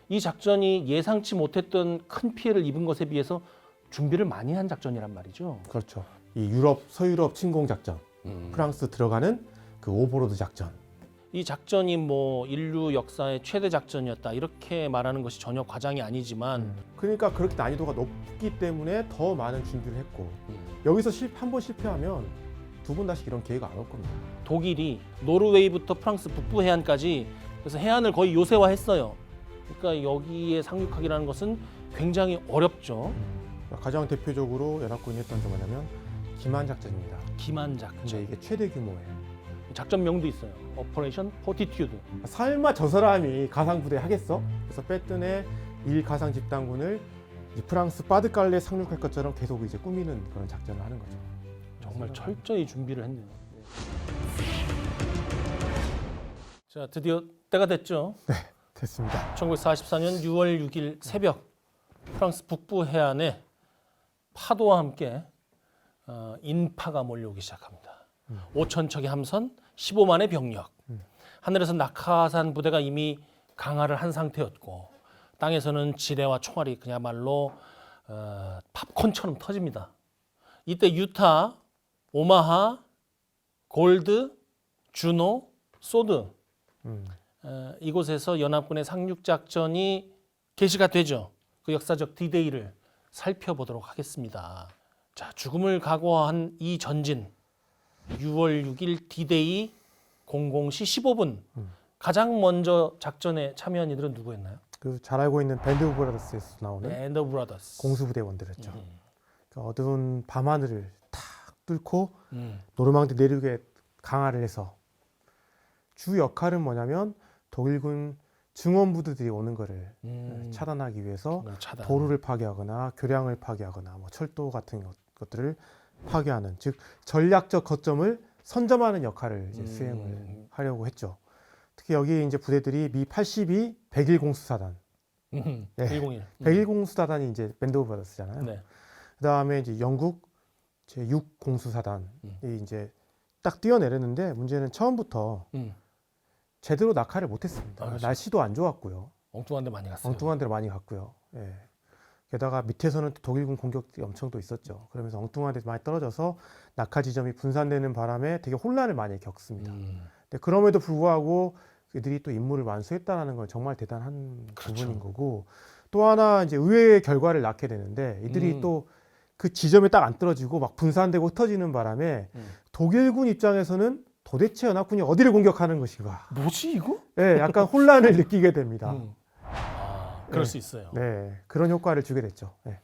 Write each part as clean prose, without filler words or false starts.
이 작전이 예상치 못했던 큰 피해를 입은 것에 비해서 준비를 많이 한 작전이란 말이죠. 그렇죠. 이 유럽, 서유럽 침공 작전, 프랑스 들어가는 그 오버로드 작전. 이 작전이 뭐 인류 역사의 최대 작전이었다 이렇게 말하는 것이 전혀 과장이 아니지만 그러니까 그렇게 난이도가 높기 때문에 더 많은 준비를 했고 여기서 한 번 실패하면 두 번 다시 이런 기회가 안 올 겁니다. 독일이 노르웨이부터 프랑스 북부 해안까지 그래서 해안을 거의 요새화했어요. 그러니까 여기에 상륙하기라는 것은 굉장히 어렵죠. 가장 대표적으로 연합군이 했던 게 뭐냐면 기만 작전입니다. 기만 근데 작전. 이게 최대 규모예요. 작전명도 있어요. 오퍼레이션 포티튜드. 설마 저 사람이 가상 부대 하겠어? 그래서 빼뜬의 1가상 집단군을 프랑스 파드칼레 상륙할 것처럼 계속 이제 꾸미는 그런 작전을 하는 거죠. 정말 철저히 준비를 했네요. 자, 드디어 때가 됐죠. 됐습니다. 1944년 6월 6일 새벽 프랑스 북부 해안에 파도와 함께 인파가 몰려오기 시작합니다. 5천 척의 함선, 15만의 병력. 하늘에서 낙하산 부대가 이미 강화를 한 상태였고 땅에서는 지뢰와 총알이 그야말로 팝콘처럼 터집니다. 이때 유타, 오마하, 골드, 주노, 소드 이곳에서 연합군의 상륙 작전이 개시가 되죠. 그 역사적 디데이를 살펴보도록 하겠습니다. 자, 죽음을 각오한 이 전진 6월 6일 디데이 00시 15분 가장 먼저 작전에 참여한 이들은 누구였나요? 그 잘 알고 있는 밴드 오브 브라더스에서 나오는 밴드 오브 브라더스. 공수부대원들이었죠. 그 어두운 밤하늘을 탁 뚫고 음. 노르망디 내륙에 강화를 해서 주 역할은 뭐냐면 독일군 증원부대들이 오는 거를 차단하기 위해서 차단. 도로를 파괴하거나 교량을 파괴하거나 뭐 철도 같은 것들을 파괴하는, 즉 전략적 거점을 선점하는 역할을 이제 수행을 하려고 했죠. 특히 여기 이제 부대들이 미 82, 101 공수사단, 네. 101. 101 공수사단이 이제 밴드 오브 브라더스잖아요. 네. 그다음에 이제 영국 제6 공수사단이 이제 딱 뛰어내렸는데 문제는 처음부터 제대로 낙하를 못했습니다. 그렇죠. 날씨도 안 좋았고요. 엉뚱한 데 많이 갔어요. 엉뚱한 데로 많이 갔고요. 예. 게다가 밑에서는 또 독일군 공격이 엄청 또 있었죠. 그러면서 엉뚱한 데서 많이 떨어져서 낙하 지점이 분산되는 바람에 되게 혼란을 많이 겪습니다. 근데 그럼에도 불구하고 그들이 또 임무를 완수했다는 건 정말 대단한 그렇죠. 부분인 거고, 또 하나 이제 의외의 결과를 낳게 되는데 이들이 또 그 지점에 딱 안 떨어지고 막 분산되고 흩어지는 바람에 독일군 입장에서는 도대체 연합군이 어디를 공격하는 것인가? 뭐지 이거? 네, 약간 혼란을 느끼게 됩니다. 그럴 수 있어요. 네, 그런 효과를 주게 됐죠. 네.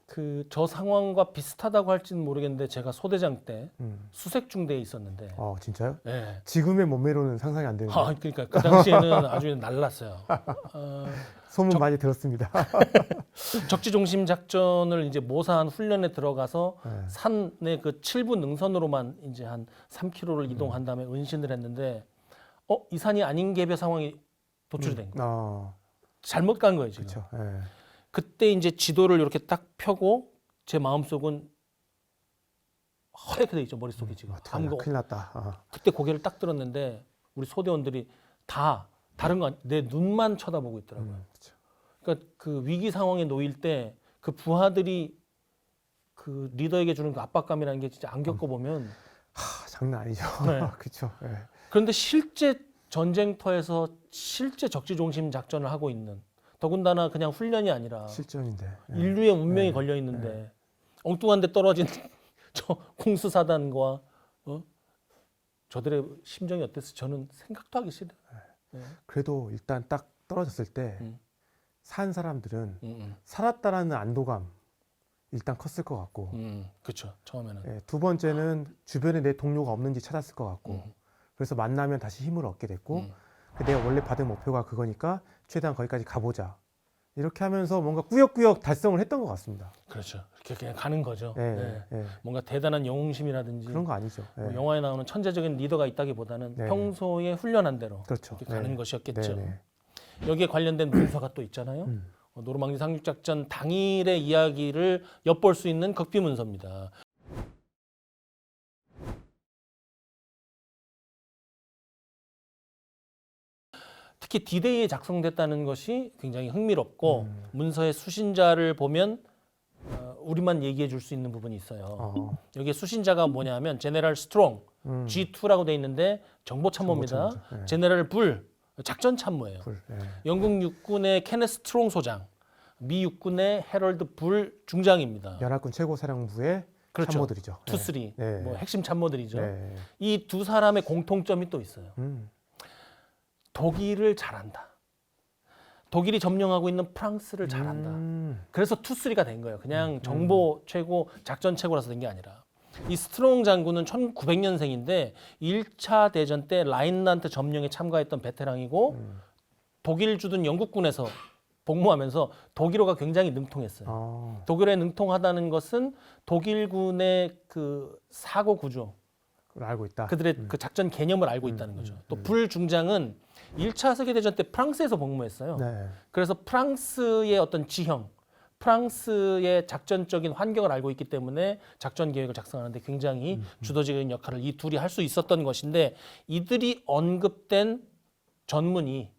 그 저 상황과 비슷하다고 할지는 모르겠는데 제가 소대장 때 수색 중대에 있었는데. 진짜요? 네. 지금의 몸매로는 상상이 안 되는데. 그러니까 그 당시에는 아주 날랐어요. 소문 많이 들었습니다. 적지 중심 작전을 이제 모사한 훈련에 들어가서 네. 산의 그 7부 능선으로만 이제 한 3km를 이동한 다음에 은신을 했는데 이 산이 아닌 개별 상황이 도출이 된 거예요. 잘못 간 거예요, 지금. 그렇죠. 네. 그때 이제 지도를 이렇게 딱 펴고 제 마음속은 허옇게 돼 있죠, 머릿속이 지금. 아무거 큰일 났다. 그때 고개를 딱 들었는데 우리 소대원들이 다 다른 거 내 눈만 쳐다보고 있더라고요. 그렇죠. 그러니까 그 위기 상황에 놓일 때 그 부하들이 그 리더에게 주는 그 압박감이라는 게 진짜 안 겪어보면 장난 아니죠. 네. 그렇죠. 네. 그런데 실제 전쟁터에서 실제 적지중심 작전을 하고 있는, 더군다나 그냥 훈련이 아니라 실전인데. 네. 인류의 운명이 네. 걸려 있는데 엉뚱한 데 떨어진 저 공수사단과 저들의 심정이 어땠을지 저는 생각도 하기 싫어요. 네. 그래도 일단 딱 떨어졌을 때 산 사람들은 살았다라는 안도감 일단 컸을 것 같고, 그렇죠. 처음에는. 예, 두 번째는 주변에 내 동료가 없는지 찾았을 것 같고, 그래서 만나면 다시 힘을 얻게 됐고, 내가 원래 받은 목표가 그거니까 최대한 거기까지 가보자, 이렇게 하면서 뭔가 꾸역꾸역 달성을 했던 것 같습니다. 그렇죠. 이렇게 그냥 가는 거죠. 예, 네. 예. 뭔가 대단한 영웅심이라든지 그런 거 아니죠. 예. 뭐 영화에 나오는 천재적인 리더가 있다기보다는 네. 평소에 훈련한 대로 그렇죠. 이렇게 가는 것이었겠죠. 네. 여기에 관련된 문서가 또 있잖아요. 노르망디 상륙작전 당일의 이야기를 엿볼 수 있는 극비 문서입니다. 특히 D-Day에 작성됐다는 것이 굉장히 흥미롭고 문서의 수신자를 보면 우리만 얘기해 줄 수 있는 부분이 있어요. 여기에 수신자가 뭐냐면 제네럴 스트롱 G2라고 돼 있는데 정보 참모입니다. 정보 참모죠. 제네럴 불 작전 참모예요. 예. 영국 육군의 케네스 스트롱 소장, 미 육군의 해럴드 불 중장입니다. 연합군 최고사령부의 그렇죠. 참모들이죠. 투쓰리 네. 뭐 핵심 참모들이죠. 네. 이 두 사람의 공통점이 또 있어요. 음. 독일을 잘한다. 독일이 점령하고 있는 프랑스를 잘한다. 그래서 투쓰리가 된 거예요. 그냥 정보 최고, 작전 최고라서 된 게 아니라. 이 스트롱 장군은 1900년생인데 1차 대전 때 라인란트 점령에 참가했던 베테랑이고 독일 주둔 영국군에서 복무하면서 독일어가 굉장히 능통했어요. 독일어에 능통하다는 것은 독일군의 그 사고 구조, 그걸 알고 있다. 그들의 그 작전 개념을 알고 있다는 거죠. 또 불 중장은 1차 세계대전 때 프랑스에서 복무했어요. 네. 그래서 프랑스의 어떤 지형, 프랑스의 작전적인 환경을 알고 있기 때문에 작전 계획을 작성하는데 굉장히 주도적인 역할을 이 둘이 할 수 있었던 것인데 이들이 언급된 전문이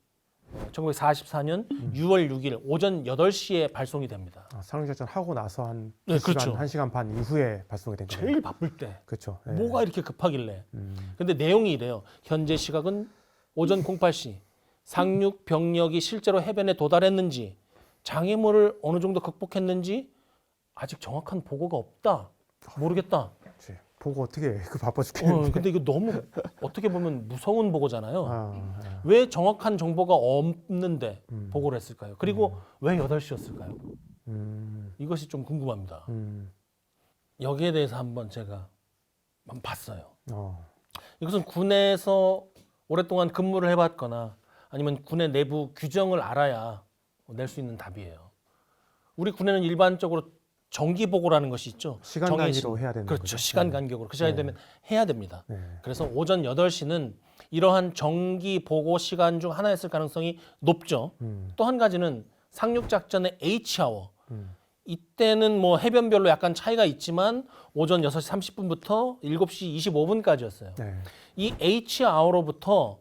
1944년 6월 6일 오전 8시에 발송이 됩니다. 상륙작전 하고 나서 한 네, 2시간, 그렇죠. 1시간 반 이후에 발송이 된 거예요. 제일 바쁠 때 그렇죠. 네. 뭐가 이렇게 급하길래. 근데 내용이 이래요. 현재 시각은 오전 08시 상륙 병력이 실제로 해변에 도달했는지 장애물을 어느 정도 극복했는지 아직 정확한 보고가 없다. 모르겠다. 그렇지. 보고 어떻게 해. 그 바빠 죽겠는데. 근데 이거 너무 어떻게 보면 무서운 보고잖아요. 아, 왜 정확한 정보가 없는데 보고를 했을까요? 그리고 왜 8시였을까요? 이것이 좀 궁금합니다. 여기에 대해서 한번 제가 한번 봤어요. 이것은 군에서 오랫동안 근무를 해봤거나 아니면 군의 내부 규정을 알아야 낼 수 있는 답이에요. 우리 군에는 일반적으로 정기 보고라는 것이 있죠. 시간 정해진- 단위로 해야 되는 그렇죠. 거죠. 시간 간격으로 그 시간이 되면 해야 됩니다. 네. 그래서 오전 8시는 이러한 정기 보고 시간 중 하나였을 가능성이 높죠. 또 한 가지는 상륙 작전의 H아워. 이때는 뭐 해변별로 약간 차이가 있지만 오전 6시 30분부터 7시 25분까지였어요. 네. 이 H아워로부터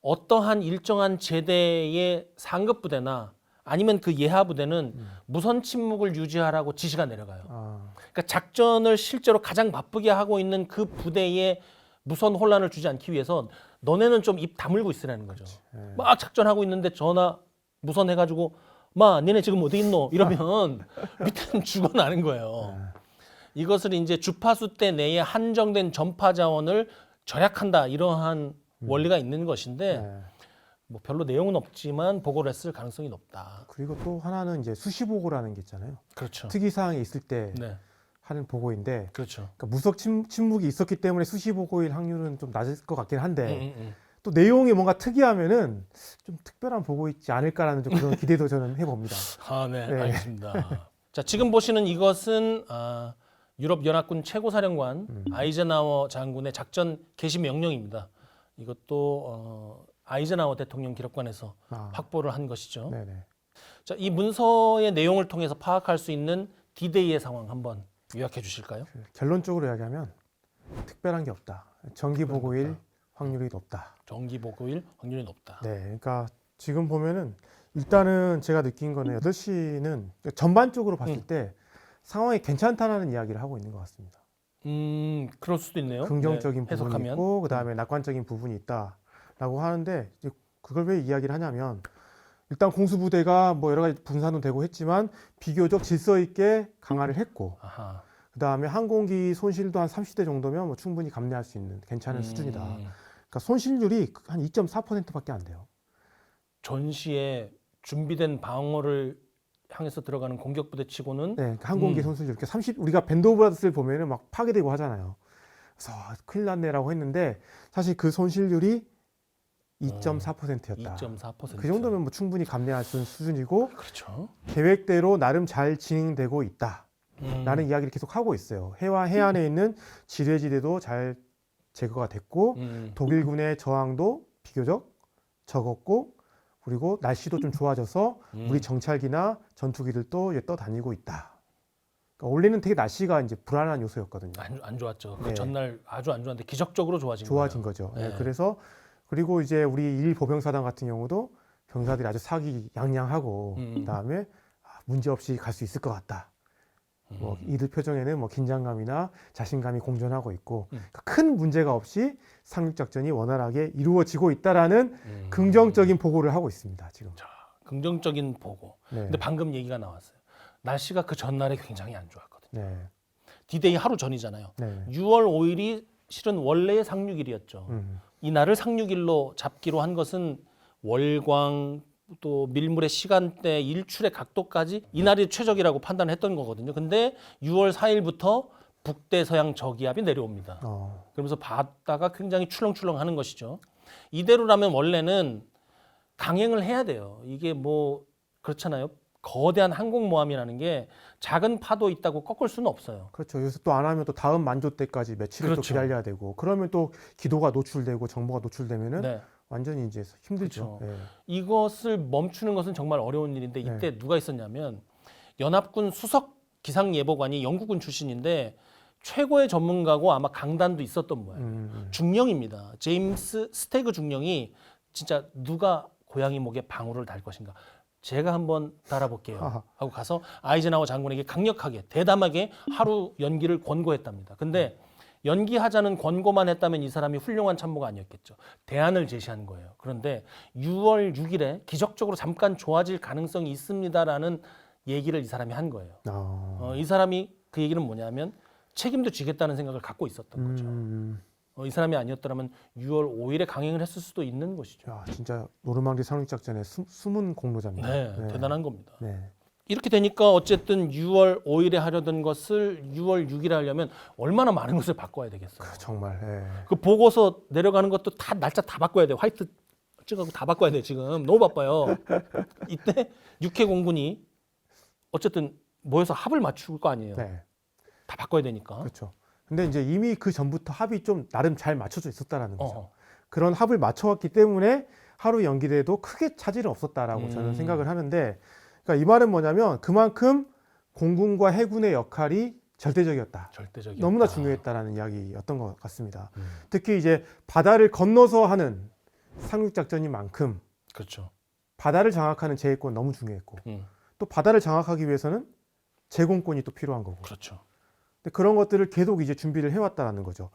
어떠한 일정한 제대의 상급 부대나 아니면 그 예하 부대는 무선 침묵을 유지하라고 지시가 내려가요. 그러니까 작전을 실제로 가장 바쁘게 하고 있는 그 부대에 무선 혼란을 주지 않기 위해서 너네는 좀 입 다물고 있으라는 거죠. 막 작전하고 있는데 전화 무선 해가지고 마 니네 지금 어디 있노? 이러면 밑에는 죽어나는 거예요. 이것을 이제 주파수 대 내에 한정된 전파 자원을 절약한다 이러한 원리가 있는 것인데 네. 뭐 별로 내용은 없지만 보고를 했을 가능성이 높다. 그리고 또 하나는 이제 수시 보고라는 게 있잖아요. 그렇죠. 특이 사항이 있을 때 네, 하는 보고인데, 그렇죠. 그러니까 무석 침묵이 있었기 때문에 수시 보고일 확률은 좀 낮을 것 같긴 한데, 음. 또 내용이 뭔가 특이하면은 좀 특별한 보고 있지 않을까라는 좀 그런 기대도 저는 해봅니다. 아, 네, 네. 알겠습니다. 자, 지금 보시는 이것은 유럽 연합군 최고사령관 아이젠하워 장군의 작전 개시 명령입니다. 이것도 아이젠하워 대통령 기록관에서 확보를 한 것이죠. 네네. 자, 이 문서의 내용을 통해서 파악할 수 있는 D-Day의 상황 한번 요약해 주실까요? 결론적으로 이야기하면 특별한 게 없다. 정기 보고일 없다. 확률이 높다. 정기 보고일 확률이 높다. 네, 그러니까 지금 보면은 일단은 제가 느낀 거는 8시는 전반적으로 봤을 때 상황이 괜찮다라는 이야기를 하고 있는 것 같습니다. 그럴 수도 있네요. 긍정적인 네, 부분이 해석하면. 있고 그다음에 낙관적인 부분이 있다라고 하는데 이제 그걸 왜 이야기를 하냐면 일단 공수부대가 뭐 여러 가지 분산도 되고 했지만 비교적 질서 있게 강화를 했고 아하. 그다음에 항공기 손실도 한 30대 정도면 뭐 충분히 감내할 수 있는 괜찮은 수준이다. 그러니까 손실률이 한 2.4%밖에 안 돼요. 전시에 준비된 방어를 향해서 들어가는 공격부대 치고는 네, 그러니까 항공기 손실률 이렇게 30 우리가 밴드 오브 브라더스를 보면은 막 파괴되고 하잖아요. 그래서 큰일 났네라고 했는데 사실 그 손실률이 2.4%였다. 2.4%. 그 정도면 뭐 충분히 감내할 수 있는 수준이고 그렇죠. 계획대로 나름 잘 진행되고 있다. 라는 이야기를 계속 하고 있어요. 해와 해안에 있는 지뢰지대도 잘 제거가 됐고 독일군의 저항도 비교적 적었고 그리고 날씨도 좀 좋아져서 우리 정찰기나 전투기들도 이제 떠다니고 있다. 그러니까 원래는 되게 날씨가 이제 불안한 요소였거든요. 안 좋았죠. 그 네. 전날 아주 안 좋았는데 기적적으로 좋아진 좋아진 거예요. 거죠. 네. 네, 그래서 그리고 이제 우리 1보병사단 같은 경우도 병사들이 아주 사기양양하고 그다음에 문제 없이 갈 수 있을 것 같다. 뭐 이들 표정에는 뭐 긴장감이나 자신감이 공존하고 있고 큰 문제가 없이 상륙작전이 원활하게 이루어지고 있다라는 긍정적인 보고를 하고 있습니다. 지금. 자, 긍정적인 보고. 네. 근데 방금 얘기가 나왔어요. 날씨가 그 전날에 굉장히 안 좋았거든요. 네. 디데이 하루 전이잖아요. 네. 6월 5일이 실은 원래의 상륙일이었죠. 이 날을 상륙일로 잡기로 한 것은 월광 또 밀물의 시간대, 일출의 각도까지 이날이 최적이라고 판단했던 거거든요. 근데 6월 4일부터 북대서양 저기압이 내려옵니다. 그러면서 바다가 굉장히 출렁출렁하는 것이죠. 이대로라면 원래는 강행을 해야 돼요. 이게 뭐 그렇잖아요. 거대한 항공모함이라는 게 작은 파도 있다고 꺾을 수는 없어요. 그렇죠. 여기서 또 안 하면 또 다음 만조 때까지 며칠을 또 그렇죠. 기다려야 되고 그러면 또 기도가 노출되고 정보가 노출되면은 네. 완전히 이제 힘들죠. 그렇죠. 네. 이것을 멈추는 것은 정말 어려운 일인데 이때 네. 누가 있었냐면 연합군 수석 기상예보관이 영국군 출신인데 최고의 전문가고 아마 강단도 있었던 모양이에요. 중령입니다. 제임스 스태그 중령이 진짜 누가 고양이 목에 방울을 달 것인가 제가 한번 달아볼게요 하고 가서 아이젠하워 장군에게 강력하게 대담하게 하루 연기를 권고했답니다. 근데 연기하자는 권고만 했다면 이 사람이 훌륭한 참모가 아니었겠죠. 대안을 제시한 거예요. 그런데 6월 6일에 기적적으로 잠깐 좋아질 가능성이 있습니다라는 얘기를 이 사람이 한 거예요. 이 사람이 그 얘기는 뭐냐면 책임도 지겠다는 생각을 갖고 있었던 거죠. 이 사람이 아니었더라면 6월 5일에 강행을 했을 수도 있는 것이죠. 야, 진짜 노르망디 상륙작전의 숨은 공로자입니다. 네, 대단한 겁니다. 네. 이렇게 되니까 어쨌든 6월 5일에 하려던 것을 6월 6일에 하려면 얼마나 많은 것을 바꿔야 되겠어요. 정말. 예. 그 보고서 내려가는 것도 다 날짜 다 바꿔야 돼요. 화이트 찍어서 다 바꿔야 돼요. 지금 너무 바빠요. 이때 육해 공군이 어쨌든 모여서 합을 맞출 거 아니에요. 네. 다 바꿔야 되니까. 그렇죠. 근데 이제 이미 그 전부터 합이 좀 나름 잘 맞춰져 있었다라는 거죠. 어허. 그런 합을 맞춰왔기 때문에 하루 연기돼도 크게 차질은 없었다라고 저는 생각을 하는데, 그러니까 이 말은 뭐냐면 그만큼 공군과 해군의 역할이 절대적이었다. 절대적이었다. 너무나 중요했다라는 이야기였던 것 같습니다. 특히 이제 바다를 건너서 하는 상륙작전인 만큼 그렇죠. 바다를 장악하는 제해권 너무 중요했고 또 바다를 장악하기 위해서는 제공권이 또 필요한 거고. 그렇죠. 근데 그런 것들을 계속 이제 준비를 해왔다라는 거죠.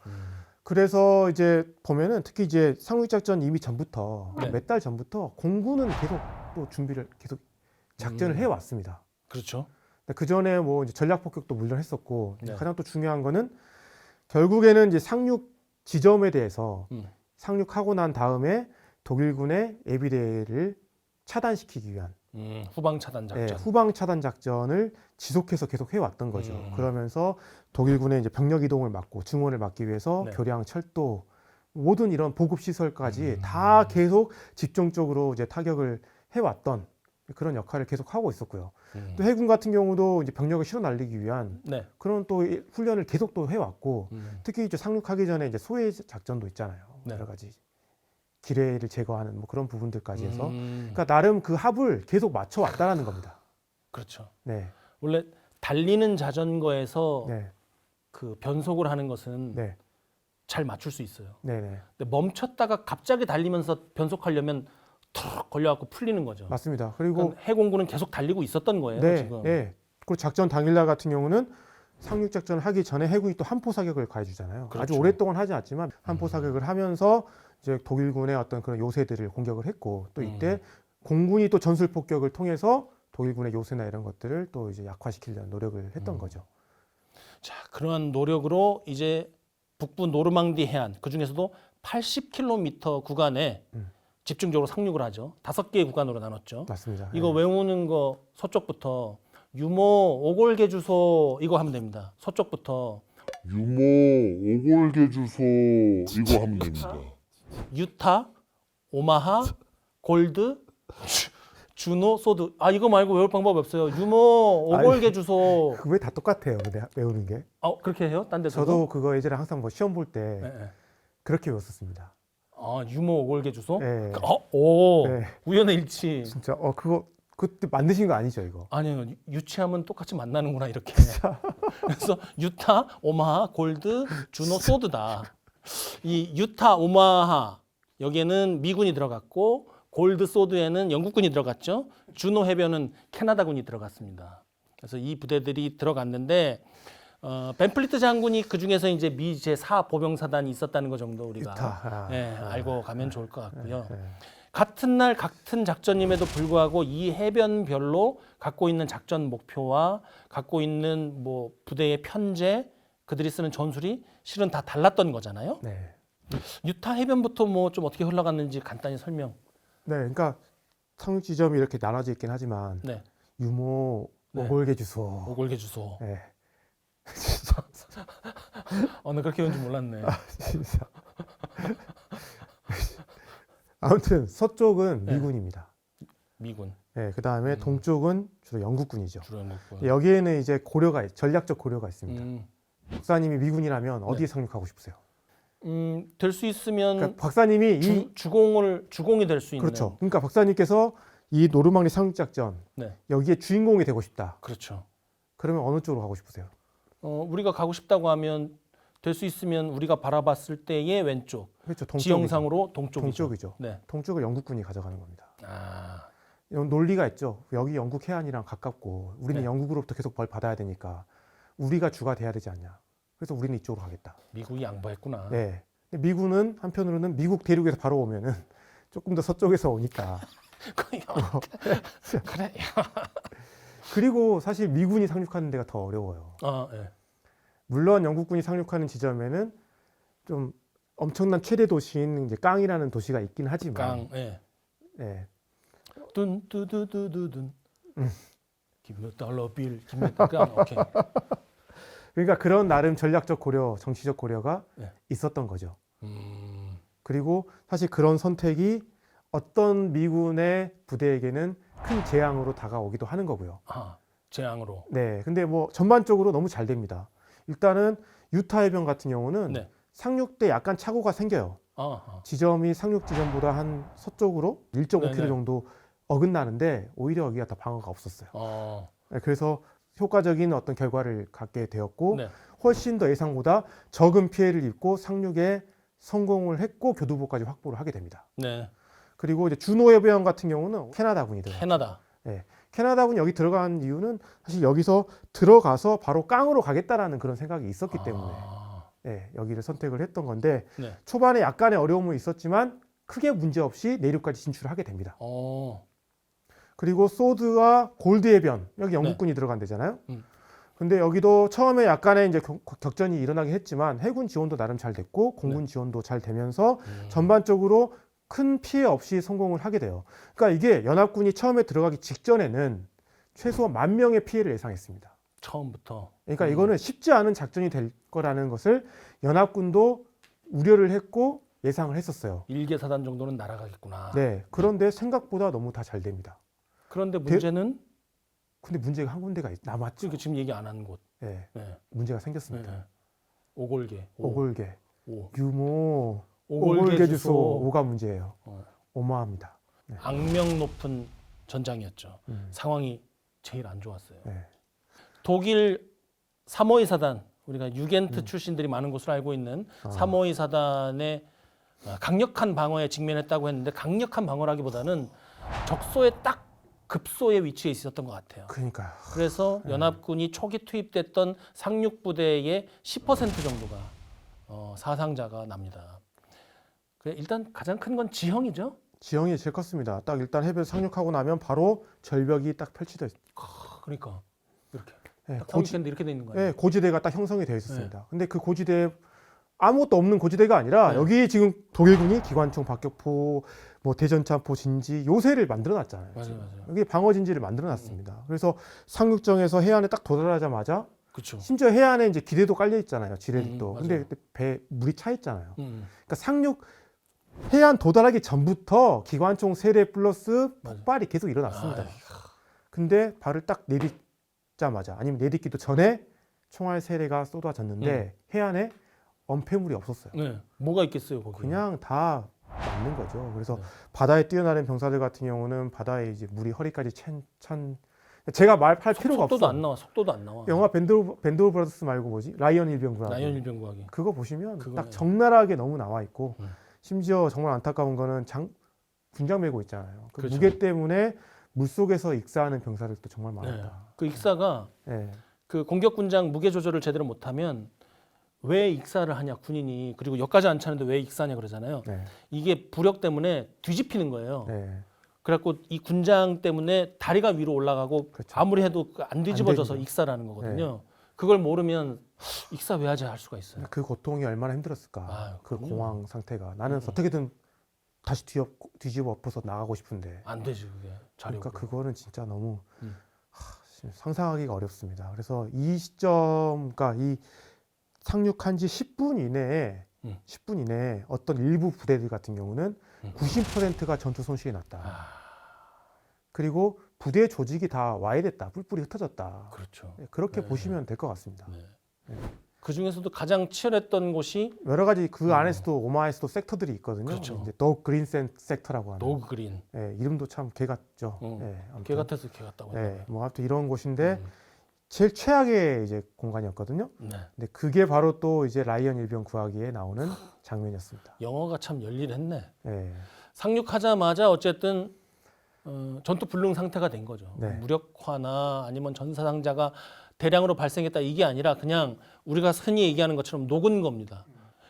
그래서 이제 보면은 특히 이제 상륙작전 이미 전부터 네. 몇 달 전부터 공군은 계속 또 준비를 계속 작전을 해왔습니다. 그렇죠. 그 전에 뭐 이제 전략 폭격도 물론 했었고 네. 가장 또 중요한 거는 결국에는 이제 상륙 지점에 대해서 상륙하고 난 다음에 독일군의 예비대를 차단시키기 위한 후방 차단 작전. 예, 후방 차단 작전을 지속해서 계속 해왔던 거죠. 그러면서 독일군의 이제 병력 이동을 막고 증원을 막기 위해서 네. 교량, 철도 모든 이런 보급 시설까지 다 계속 집중적으로 이제 타격을 해왔던 그런 역할을 계속 하고 있었고요. 또 해군 같은 경우도 이제 병력을 실어 날리기 위한 네. 그런 또 훈련을 계속 또 해왔고 특히 이제 상륙하기 전에 이제 소해 작전도 있잖아요. 네. 여러 가지 기뢰를 제거하는 뭐 그런 부분들까지 해서 음. 그러니까 나름 그 합을 계속 맞춰 왔다라는 겁니다. 그렇죠. 네, 원래 달리는 자전거에서 네, 그 변속을 하는 것은 네, 잘 맞출 수 있어요. 네, 네. 근데 멈췄다가 갑자기 달리면서 변속하려면 턱 걸려갖고 풀리는 거죠. 맞습니다. 그리고 그러니까 해공군은 계속 달리고 있었던 거예요. 네, 지금. 네. 그리고 작전 당일날 같은 경우는 상륙 작전을 하기 전에 해군이 또 한포 사격을 가해주잖아요. 그렇죠. 아주 오랫동안 하지 않지만 한포 사격을 하면서 이제 독일군의 어떤 그런 요새들을 공격을 했고 또 이때 공군이 또 전술 폭격을 통해서 독일군의 요새나 이런 것들을 또 이제 약화시키려는 노력을 했던 거죠. 자, 그러한 노력으로 이제 북부 노르망디 해안 그 중에서도 80km 구간에 집중적으로 상륙을 하죠. 5개의 구간으로 나눴죠. 맞습니다. 이거 네. 외우는 거 서쪽부터 유모 오골계 주소 이거 하면 됩니다. 서쪽부터 유모 오골계 주소 이거 하면 됩니다. 유타, 오마하, 골드, 주노, 소드. 아 이거 말고 외울 방법이 없어요. 유모 오골계 주소. 그왜 다 똑같아요? 근데 외우는 게. 그렇게 해요? 딴 데서도? 저도 그거 예전에 항상 뭐 시험 볼 때 네, 네. 그렇게 외웠었습니다. 유모 오골계 주소? 네. 오, 네. 우연의 일치. 진짜 그거 그때 만드신 거 아니죠, 이거? 아니요, 유치하면 똑같이 만나는구나 이렇게. 그래서 유타, 오마하, 골드, 주노, 소드다. 이 유타, 오마하 여기에는 미군이 들어갔고 골드 소드에는 영국군이 들어갔죠. 주노 해변은 캐나다군이 들어갔습니다. 그래서 이 부대들이 들어갔는데 벤플리트 장군이 그 중에서 이제 미 제4 보병사단이 있었다는 것 정도 우리가 유타. 알고 가면 좋을 것 같고요. 네. 같은 날 같은 작전임에도 불구하고 이 해변별로 갖고 있는 작전 목표와 갖고 있는 뭐 부대의 편제, 그들이 쓰는 전술이 실은 다 달랐던 거잖아요. 네. 유타 해변부터 뭐 좀 어떻게 흘러갔는지 간단히 설명. 네, 그러니까 상륙 지점이 이렇게 나눠져 있긴 하지만 네. 유모, 네. 오골계 주소. 오골계 주소. 네. 나 그렇게 배운 줄 몰랐네. 진짜. 아무튼 서쪽은 네. 미군입니다. 미군, 네, 그 다음에 동쪽은 주로 영국군이죠. 주로 영국군. 여기에는 이제 전략적 고려가 있습니다. 음, 박사님이 미군이라면 어디에 상륙하고 싶으세요? 될 수 있으면 그러니까 박사님이 주공이 될 수 있는. 그렇죠. 그러니까 박사님께서 이 노르망디 상륙작전 네, 여기에 주인공이 되고 싶다. 그렇죠. 그러면 어느 쪽으로 가고 싶으세요? 우리가 가고 싶다고 하면 될 수 있으면 우리가 바라봤을 때의 왼쪽, 그렇죠. 동쪽이죠. 지형상으로 동쪽이죠. 동쪽이죠. 네. 동쪽을 영국군이 가져가는 겁니다. 아, 이런 논리가 있죠. 여기 영국 해안이랑 가깝고 우리는 네. 영국으로부터 계속 벌 받아야 되니까 우리가 주가 돼야 되지 않냐. 그래서 우리는 이쪽으로 가겠다. 미국이 양보했구나. 네. 근데 미군은 한편으로는 미국 대륙에서 바로 오면은 조금 더 서쪽에서 오니까. 그래. 그리고 사실 미군이 상륙하는 데가 더 어려워요. 네. 물론 영국군이 상륙하는 지점에는 좀 엄청난 최대 도시인 이제 깡이라는 도시가 있긴 하지만, 깡, 예. 네. 둔두두두둔. Give me a dollar bill. Give me a 깡. 오케이. 그러니까 그런 나름 전략적 고려, 정치적 고려가 네. 있었던 거죠. 음, 그리고 사실 그런 선택이 어떤 미군의 부대에게는 큰 재앙으로 다가오기도 하는 거고요. 재앙으로. 네, 근데 뭐 전반적으로 너무 잘 됩니다. 일단은 유타 해변 같은 경우는 네. 상륙 때 약간 착오가 생겨요. 지점이 상륙 지점보다 한 서쪽으로 1.5km 네네. 정도 어긋나는데 오히려 여기가 더 방어가 없었어요. 네, 그래서 효과적인 어떤 결과를 갖게 되었고 네. 훨씬 더 예상보다 적은 피해를 입고 상륙에 성공을 했고 교두보까지 확보를 하게 됩니다. 네. 그리고 이제 주노 해변 같은 경우는 캐나다군이 들어가요. 캐나다. 캐나다군 여기 들어간 이유는 사실 여기서 들어가서 바로 깡으로 가겠다라는 그런 생각이 있었기 때문에 여기를 선택을 했던 건데 네. 초반에 약간의 어려움은 있었지만 크게 문제 없이 내륙까지 진출을 하게 됩니다. 그리고 소드와 골드 해변 여기 영국군이 들어간 데잖아요. 근데 여기도 처음에 약간의 이제 격전이 일어나긴 했지만 해군 지원도 나름 잘 됐고 공군 지원도 잘 되면서 전반적으로 큰 피해 없이 성공을 하게 돼요. 그러니까 이게 연합군이 처음에 들어가기 직전에는 최소 10,000명의 피해를 예상했습니다. 처음부터. 그러니까 이거는 쉽지 않은 작전이 될 거라는 것을 연합군도 우려를 했고 예상을 했었어요. 일개 사단 정도는 날아가겠구나. 네. 그런데 생각보다 너무 다 잘 됩니다. 그런데 문제는 근데 문제가 한 군데가 남았죠. 지금 얘기 안 하는 곳. 네. 네. 문제가 생겼습니다. 네. 오골계. 오골계, 오. 유모, 오골계 주소 주소. 5가 문제예요. 어. 어마합니다. 네. 악명 높은 전장이었죠. 음. 상황이 제일 안 좋았어요. 네. 독일 사모이 사단, 우리가 유겐트 출신들이 많은 곳으로 알고 있는 사모이 사단의 강력한 방어에 직면했다고 했는데 강력한 방어라기보다는 적소에 딱 급소의 위치에 있었던 것 같아요. 그러니까요. 그래서 연합군이 초기 투입됐던 상륙 부대의 10% 정도가 사상자가 납니다. 일단 가장 큰 건 지형이죠. 지형이 제일 컸습니다. 딱 일단 해변 상륙하고 나면 바로 절벽이 딱 펼쳐져 있어요. 그러니까 이렇게 네, 딱 상륙했는데 이렇게 돼 있는 거예요. 네, 고지대가 딱 형성이 되어 있었습니다. 근데 그 고지대 아무것도 없는 고지대가 아니라 여기 지금 독일군이 기관총, 박격포, 뭐 대전차포, 진지 요새를 만들어 놨잖아요. 맞아요. 여기 방어 진지를 만들어 놨습니다. 그래서 상륙정에서 해안에 딱 도달하자마자 그렇죠. 심지어 해안에 이제 기대도 깔려 있잖아요. 지뢰도. 맞아요. 근데 그때 배 물이 차 있잖아요. 그러니까 상륙 해안 도달하기 전부터 기관총 세대 플러스 폭발이 계속 일어났습니다. 근데 발을 딱 내딛자마자 아니면 내딛기도 전에 총알 세례가 쏟아졌는데 해안에 엄폐물이 없었어요. 네. 뭐가 있겠어요, 거기. 그냥 다 맞는 거죠. 그래서 바다에 뛰어나는 병사들 같은 경우는 바다에 이제 물이 허리까지 찬 제가 말할 필요가 없어. 속도도 안 나와. 영화 밴드 오브 브라더스 말고 뭐지? 라이언 일병구하기. 라이언 일병구하기. 그거 보시면 그거는- 딱 적나라하게 너무 나와 있고 음. 심지어 정말 안타까운 거는 군장 메고 있잖아요. 그 그렇죠. 무게 때문에 물 속에서 익사하는 병사들도 정말 네. 많았다. 그 익사가 네. 그 공격 군장 무게 조절을 제대로 못하면 왜 익사를 하냐 군인이 그리고 역까지 안 차는데 왜 익사하냐 그러잖아요. 네. 이게 부력 때문에 뒤집히는 거예요. 네. 그래갖고 이 군장 때문에 다리가 위로 올라가고 그렇죠. 아무리 해도 안 뒤집어져서 되죠. 익사라는 거거든요. 그걸 모르면 익사 왜 하지 할 수가 있어요. 그 고통이 얼마나 힘들었을까. 아유, 그 그럼요. 공황 상태가. 나는 어떻게든 다시 뒤집어 엎어서 나가고 싶은데. 안 되지 그게 자료. 그러니까 그거는 진짜 너무 음. 상상하기가 어렵습니다. 그래서 이 시점, 그러니까 이 상륙한 지 10분 이내에 10분 이내에 어떤 일부 부대들 같은 경우는 90%가 전투 손실이 났다. 그리고 부대 조직이 다 와해됐다. 뿔뿔이 흩어졌다. 그렇죠. 그렇게 네. 보시면 될 것 같습니다. 네. 그 중에서도 가장 치열했던 곳이 여러 가지 그 안에서도 오마에서도 섹터들이 있거든요. 그렇죠. 이제 더 그린 섹터라고 하는. 노그 그린. 예, 이름도 참 개 같죠. 예, 아무튼. 개 같아서 개 같다고. 예, 뭐 아무튼 이런 곳인데 음. 제일 최악의 이제 공간이었거든요. 네. 근데 그게 바로 또 이제 라이언 일병 구하기에 나오는 장면이었습니다. 영어가 참 열일했네. 예, 상륙하자마자 어쨌든 전투 불능 상태가 된 거죠. 네. 무력화나 아니면 전사상자가 대량으로 발생했다 이게 아니라 그냥 우리가 흔히 얘기하는 것처럼 녹은 겁니다.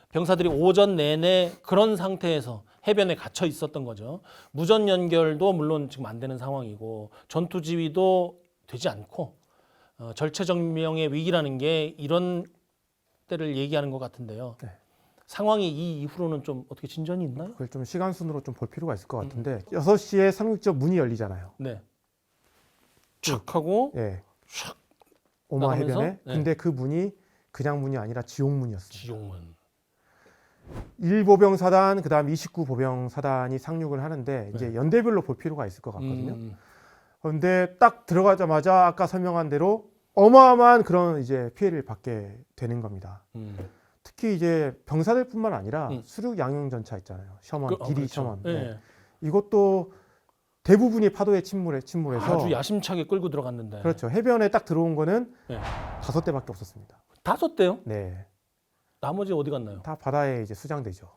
병사들이 오전 내내 그런 상태에서 해변에 갇혀 있었던 거죠. 무전 연결도 물론 지금 안 되는 상황이고 전투 지휘도 되지 않고 절체절명의 위기라는 게 이런 때를 얘기하는 것 같은데요. 네. 상황이 이 이후로는 좀 어떻게 진전이 있나요? 그걸 좀 시간 순으로 좀 볼 필요가 있을 것 같은데 6시에 상륙지역 문이 열리잖아요. 네. 촥 하고 예, 촥 오마 나가면서? 해변에. 네. 근데 그 문이 그냥 문이 아니라 지옥문이었습니다. 지옥문. 1보병 사단, 그다음 29보병 사단이 상륙을 하는데 이제 연대별로 볼 필요가 있을 것 같거든요. 그런데 딱 들어가자마자 아까 설명한 대로 어마어마한 그런 이제 피해를 받게 되는 겁니다. 특히 이제 병사들뿐만 아니라 수륙 양용 전차 있잖아요. 셔먼, 디리 그렇죠. 셔먼. 네. 네. 이것도 대부분이 파도에 침몰해서 아주 야심차게 끌고 들어갔는데. 그렇죠. 해변에 딱 들어온 거는 네. 5대밖에 없었습니다. 5대요? 네, 나머지 어디 갔나요? 다 바다에 이제 수장되죠.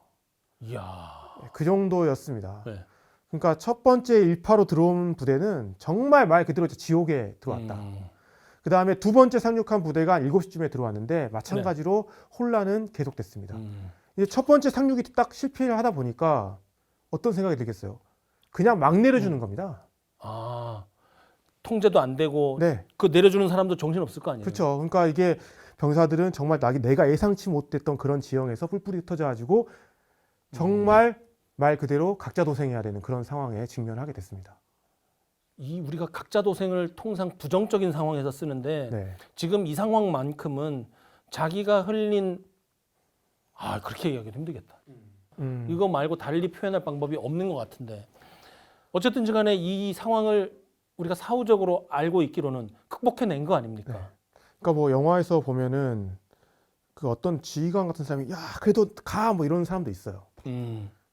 이야. 그 정도였습니다. 네. 그러니까 첫 번째 일파로 들어온 부대는 정말 말 그대로 지옥에 들어왔다. 그 다음에 두 번째 상륙한 부대가 한 7시쯤에 들어왔는데 마찬가지로 혼란은 계속됐습니다. 이제 첫 번째 상륙이 딱 실패를 하다 보니까 어떤 생각이 들겠어요? 그냥 막 내려주는 겁니다. 아, 통제도 안 되고 네, 그 내려주는 사람도 정신 없을 거 아니에요. 그렇죠. 그러니까 이게 병사들은 정말 내가 예상치 못했던 그런 지형에서 뿔뿔이 흩어져가지고 정말 말 그대로 각자 도생해야 되는 그런 상황에 직면하게 됐습니다. 이 우리가 각자 도생을 통상 부정적인 상황에서 쓰는데 네, 지금 이 상황만큼은 자기가 흘린 그렇게 얘기하기도 힘들겠다. 이거 말고 달리 표현할 방법이 없는 것 같은데 어쨌든지 간에 이 상황을 우리가 사후적으로 알고 있기로는 극복해낸 거 아닙니까? 네. 그러니까 뭐 영화에서 보면은 그 어떤 지휘관 같은 사람이 야 그래도 가 뭐 이런 사람도 있어요.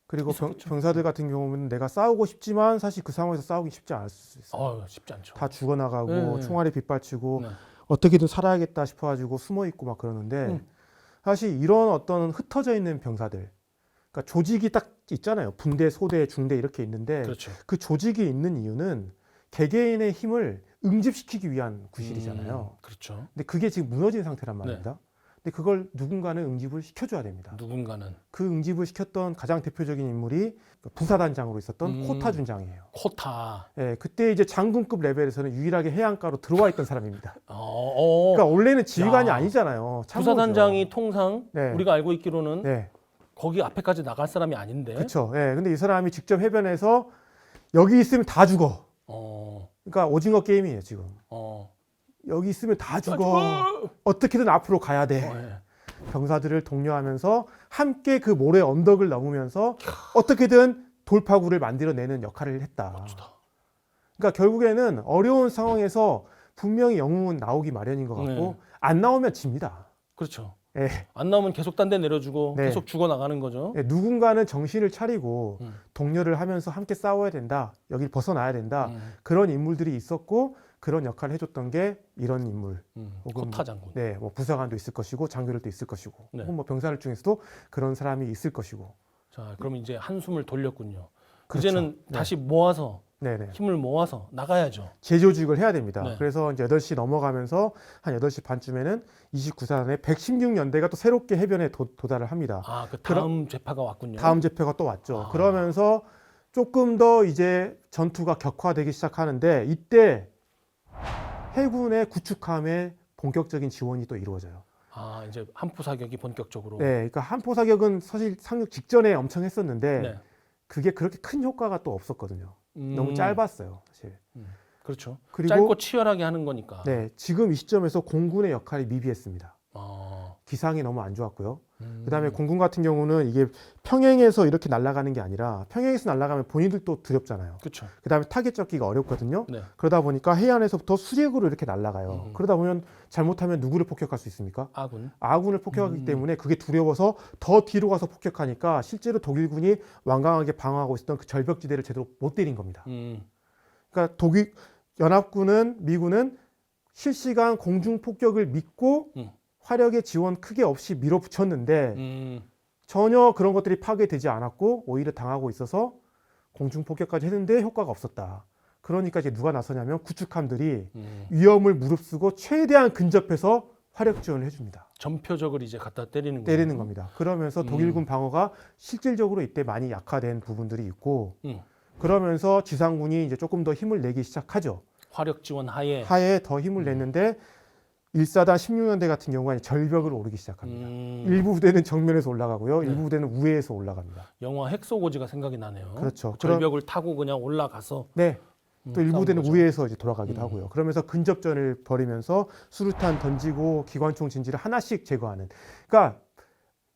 그리고 병사들 같은 경우는 내가 싸우고 싶지만 사실 그 상황에서 싸우기 쉽지 않을 수 있어요. 쉽지 않죠. 다 죽어나가고 네. 총알에 빗받치고 네. 어떻게든 살아야겠다 싶어가지고 숨어 있고 막 그러는데 사실 이런 어떤 흩어져 있는 병사들, 그러니까 조직이 딱 있잖아요. 분대, 소대, 중대 이렇게 있는데 그렇죠. 그 조직이 있는 이유는 개개인의 힘을 응집시키기 위한 구실이잖아요. 그렇죠. 근데 그게 지금 무너진 상태란 말입니다. 근데 그걸 누군가는 응집을 시켜줘야 됩니다. 누군가는 그 응집을 시켰던 가장 대표적인 인물이 부사단장으로 있었던 코타 준장이에요. 코타. 예, 그때 이제 장군급 레벨에서는 유일하게 해안가로 들어와 있던 사람입니다. 그러니까 원래는 지휘관이 야. 아니잖아요. 참모죠. 부사단장이 통상 네. 우리가 알고 있기로는 네, 거기 앞에까지 나갈 사람이 아닌데. 그렇죠. 예, 근데 이 사람이 직접 해변에서 여기 있으면 다 죽어. 그러니까 오징어 게임이에요 지금. 여기 있으면 다 죽어. 어떻게든 앞으로 가야 돼. 병사들을 독려하면서 함께 그 모래 언덕을 넘으면서 어떻게든 돌파구를 만들어내는 역할을 했다. 멋지다. 그러니까 결국에는 어려운 상황에서 분명히 영웅은 나오기 마련인 것 같고 안 나오면 집니다. 그렇죠. 예. 안 나오면 계속 딴 데 내려주고 네. 계속 죽어 나가는 거죠. 예, 누군가는 정신을 차리고 독려를 하면서 함께 싸워야 된다. 여길 벗어나야 된다. 그런 인물들이 있었고 그런 역할을 해줬던 게 이런 인물. 혹은 코타 장군. 네, 뭐 부사관도 있을 것이고 장교들도 있을 것이고, 네. 혹은 뭐 병사들 중에서도 그런 사람이 있을 것이고. 자, 그럼 이제 한숨을 돌렸군요. 그렇죠. 이제는 네. 다시 모아서 네네. 힘을 모아서 나가야죠. 재조직을 해야 됩니다. 네. 그래서 이제 8시 넘어가면서 한 8시 반쯤에는 29사단의 116연대가 또 새롭게 해변에 도달을 합니다. 아, 그 다음 재파가 왔군요. 다음 제표가 또 왔죠. 아. 그러면서 조금 더 이제 전투가 격화되기 시작하는데 이때 해군의 구축함에 본격적인 지원이 또 이루어져요. 아, 이제 한포 사격이 본격적으로. 네, 그러니까 한포 사격은 사실 상륙 직전에 엄청 했었는데 네. 그게 그렇게 큰 효과가 또 없었거든요. 너무 짧았어요, 사실. 그렇죠. 그리고 짧고 치열하게 하는 거니까. 네, 지금 이 시점에서 공군의 역할이 미비했습니다. 아, 기상이 너무 안 좋았고요. 그다음에 공군 같은 경우는 이게 평행에서 이렇게 날아가는 게 아니라 평행에서 날아가면 본인들도 두렵잖아요. 그렇죠. 그다음에 타겟 잡기가 어렵거든요. 네. 그러다 보니까 해안에서부터 수직으로 이렇게 날아가요. 음. 그러다 보면 잘못하면 누구를 폭격할 수 있습니까? 아군. 아군을 폭격하기 때문에 그게 두려워서 더 뒤로 가서 폭격하니까 실제로 독일군이 완강하게 방어하고 있었던 그 절벽지대를 제대로 못 때린 겁니다. 그러니까 독일 연합군은 미군은 실시간 공중 폭격을 믿고 화력의 지원 크게 없이 밀어붙였는데 전혀 그런 것들이 파괴되지 않았고 오히려 당하고 있어서 공중 폭격까지 했는데 효과가 없었다. 그러니까 이제 누가 나서냐면 구축함들이 위험을 무릅쓰고 최대한 근접해서 화력 지원을 해줍니다. 전표적으로 이제 갖다 때리는 때리는 겁니다. 그러면서 독일군 방어가 실질적으로 이때 많이 약화된 부분들이 있고 그러면서 지상군이 이제 조금 더 힘을 내기 시작하죠. 화력 지원 하에. 하에 더 힘을 냈는데 1사단 16연대 같은 경우는 절벽을 오르기 시작합니다. 일부 부대는 정면에서 올라가고요. 네. 일부 부대는 우회에서 올라갑니다. 영화 핵소고지가 생각이 나네요. 그렇죠. 절벽을 타고 그냥 올라가서. 네. 또 일부 부대는 싸우는 거죠. 우회에서 이제 돌아가기도 하고요. 그러면서 근접전을 벌이면서 수류탄 던지고 기관총 진지를 하나씩 제거하는. 그러니까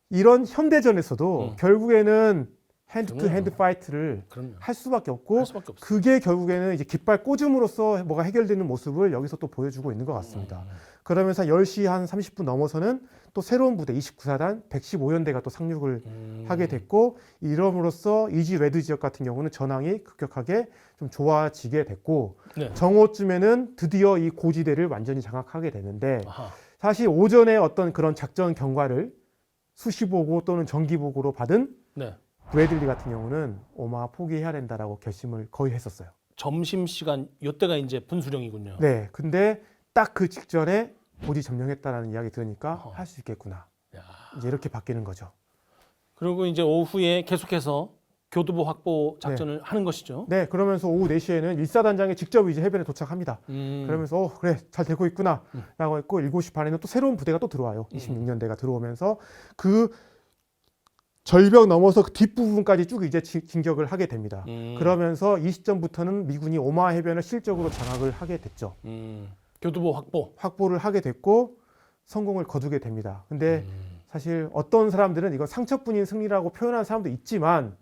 이런 현대전에서도 결국에는 핸드 투 핸드 파이트를 그럼요. 할 수밖에 없고 할 수밖에 없어요. 그게 결국에는 이제 깃발 꽂음으로써 뭐가 해결되는 모습을 여기서 또 보여주고 있는 것 같습니다. 그러면서 10시 한 30분 넘어서는 또 새로운 부대 29사단 115연대가 또 상륙을 하게 됐고 이럼으로써 이지 레드 지역 같은 경우는 전황이 급격하게 좀 좋아지게 됐고 네. 정오쯤에는 드디어 이 고지대를 완전히 장악하게 되는데 아하. 사실 오전에 어떤 그런 작전 경과를 수시보고 또는 정기보고로 받은 네. 브래들리 같은 경우는 오마 포기해야 된다라고 결심을 거의 했었어요. 점심 시간 요때가 이제 분수령이군요. 네, 근데 딱 그 직전에 고지 점령했다라는 이야기 들으니까 할 수 있겠구나. 야. 이제 이렇게 바뀌는 거죠. 그리고 이제 오후에 계속해서 교두보 확보 작전을 하는 것이죠. 네, 그러면서 오후 4시에는 1사단장이 직접 이제 해변에 도착합니다. 그러면서 그래 잘 되고 있구나 라고 했고 7시 반에는 또 새로운 부대가 또 들어와요. 26년대가 들어오면서 그 절벽 넘어서 그 뒷부분까지 쭉 이제 진격을 하게 됩니다. 그러면서 이 시점부터는 미군이 오마 해변을 실적으로 장악을 하게 됐죠. 교두보 확보. 확보를 하게 됐고 성공을 거두게 됩니다. 근데 사실 어떤 사람들은 이건 상처뿐인 승리라고 표현하는 사람도 있지만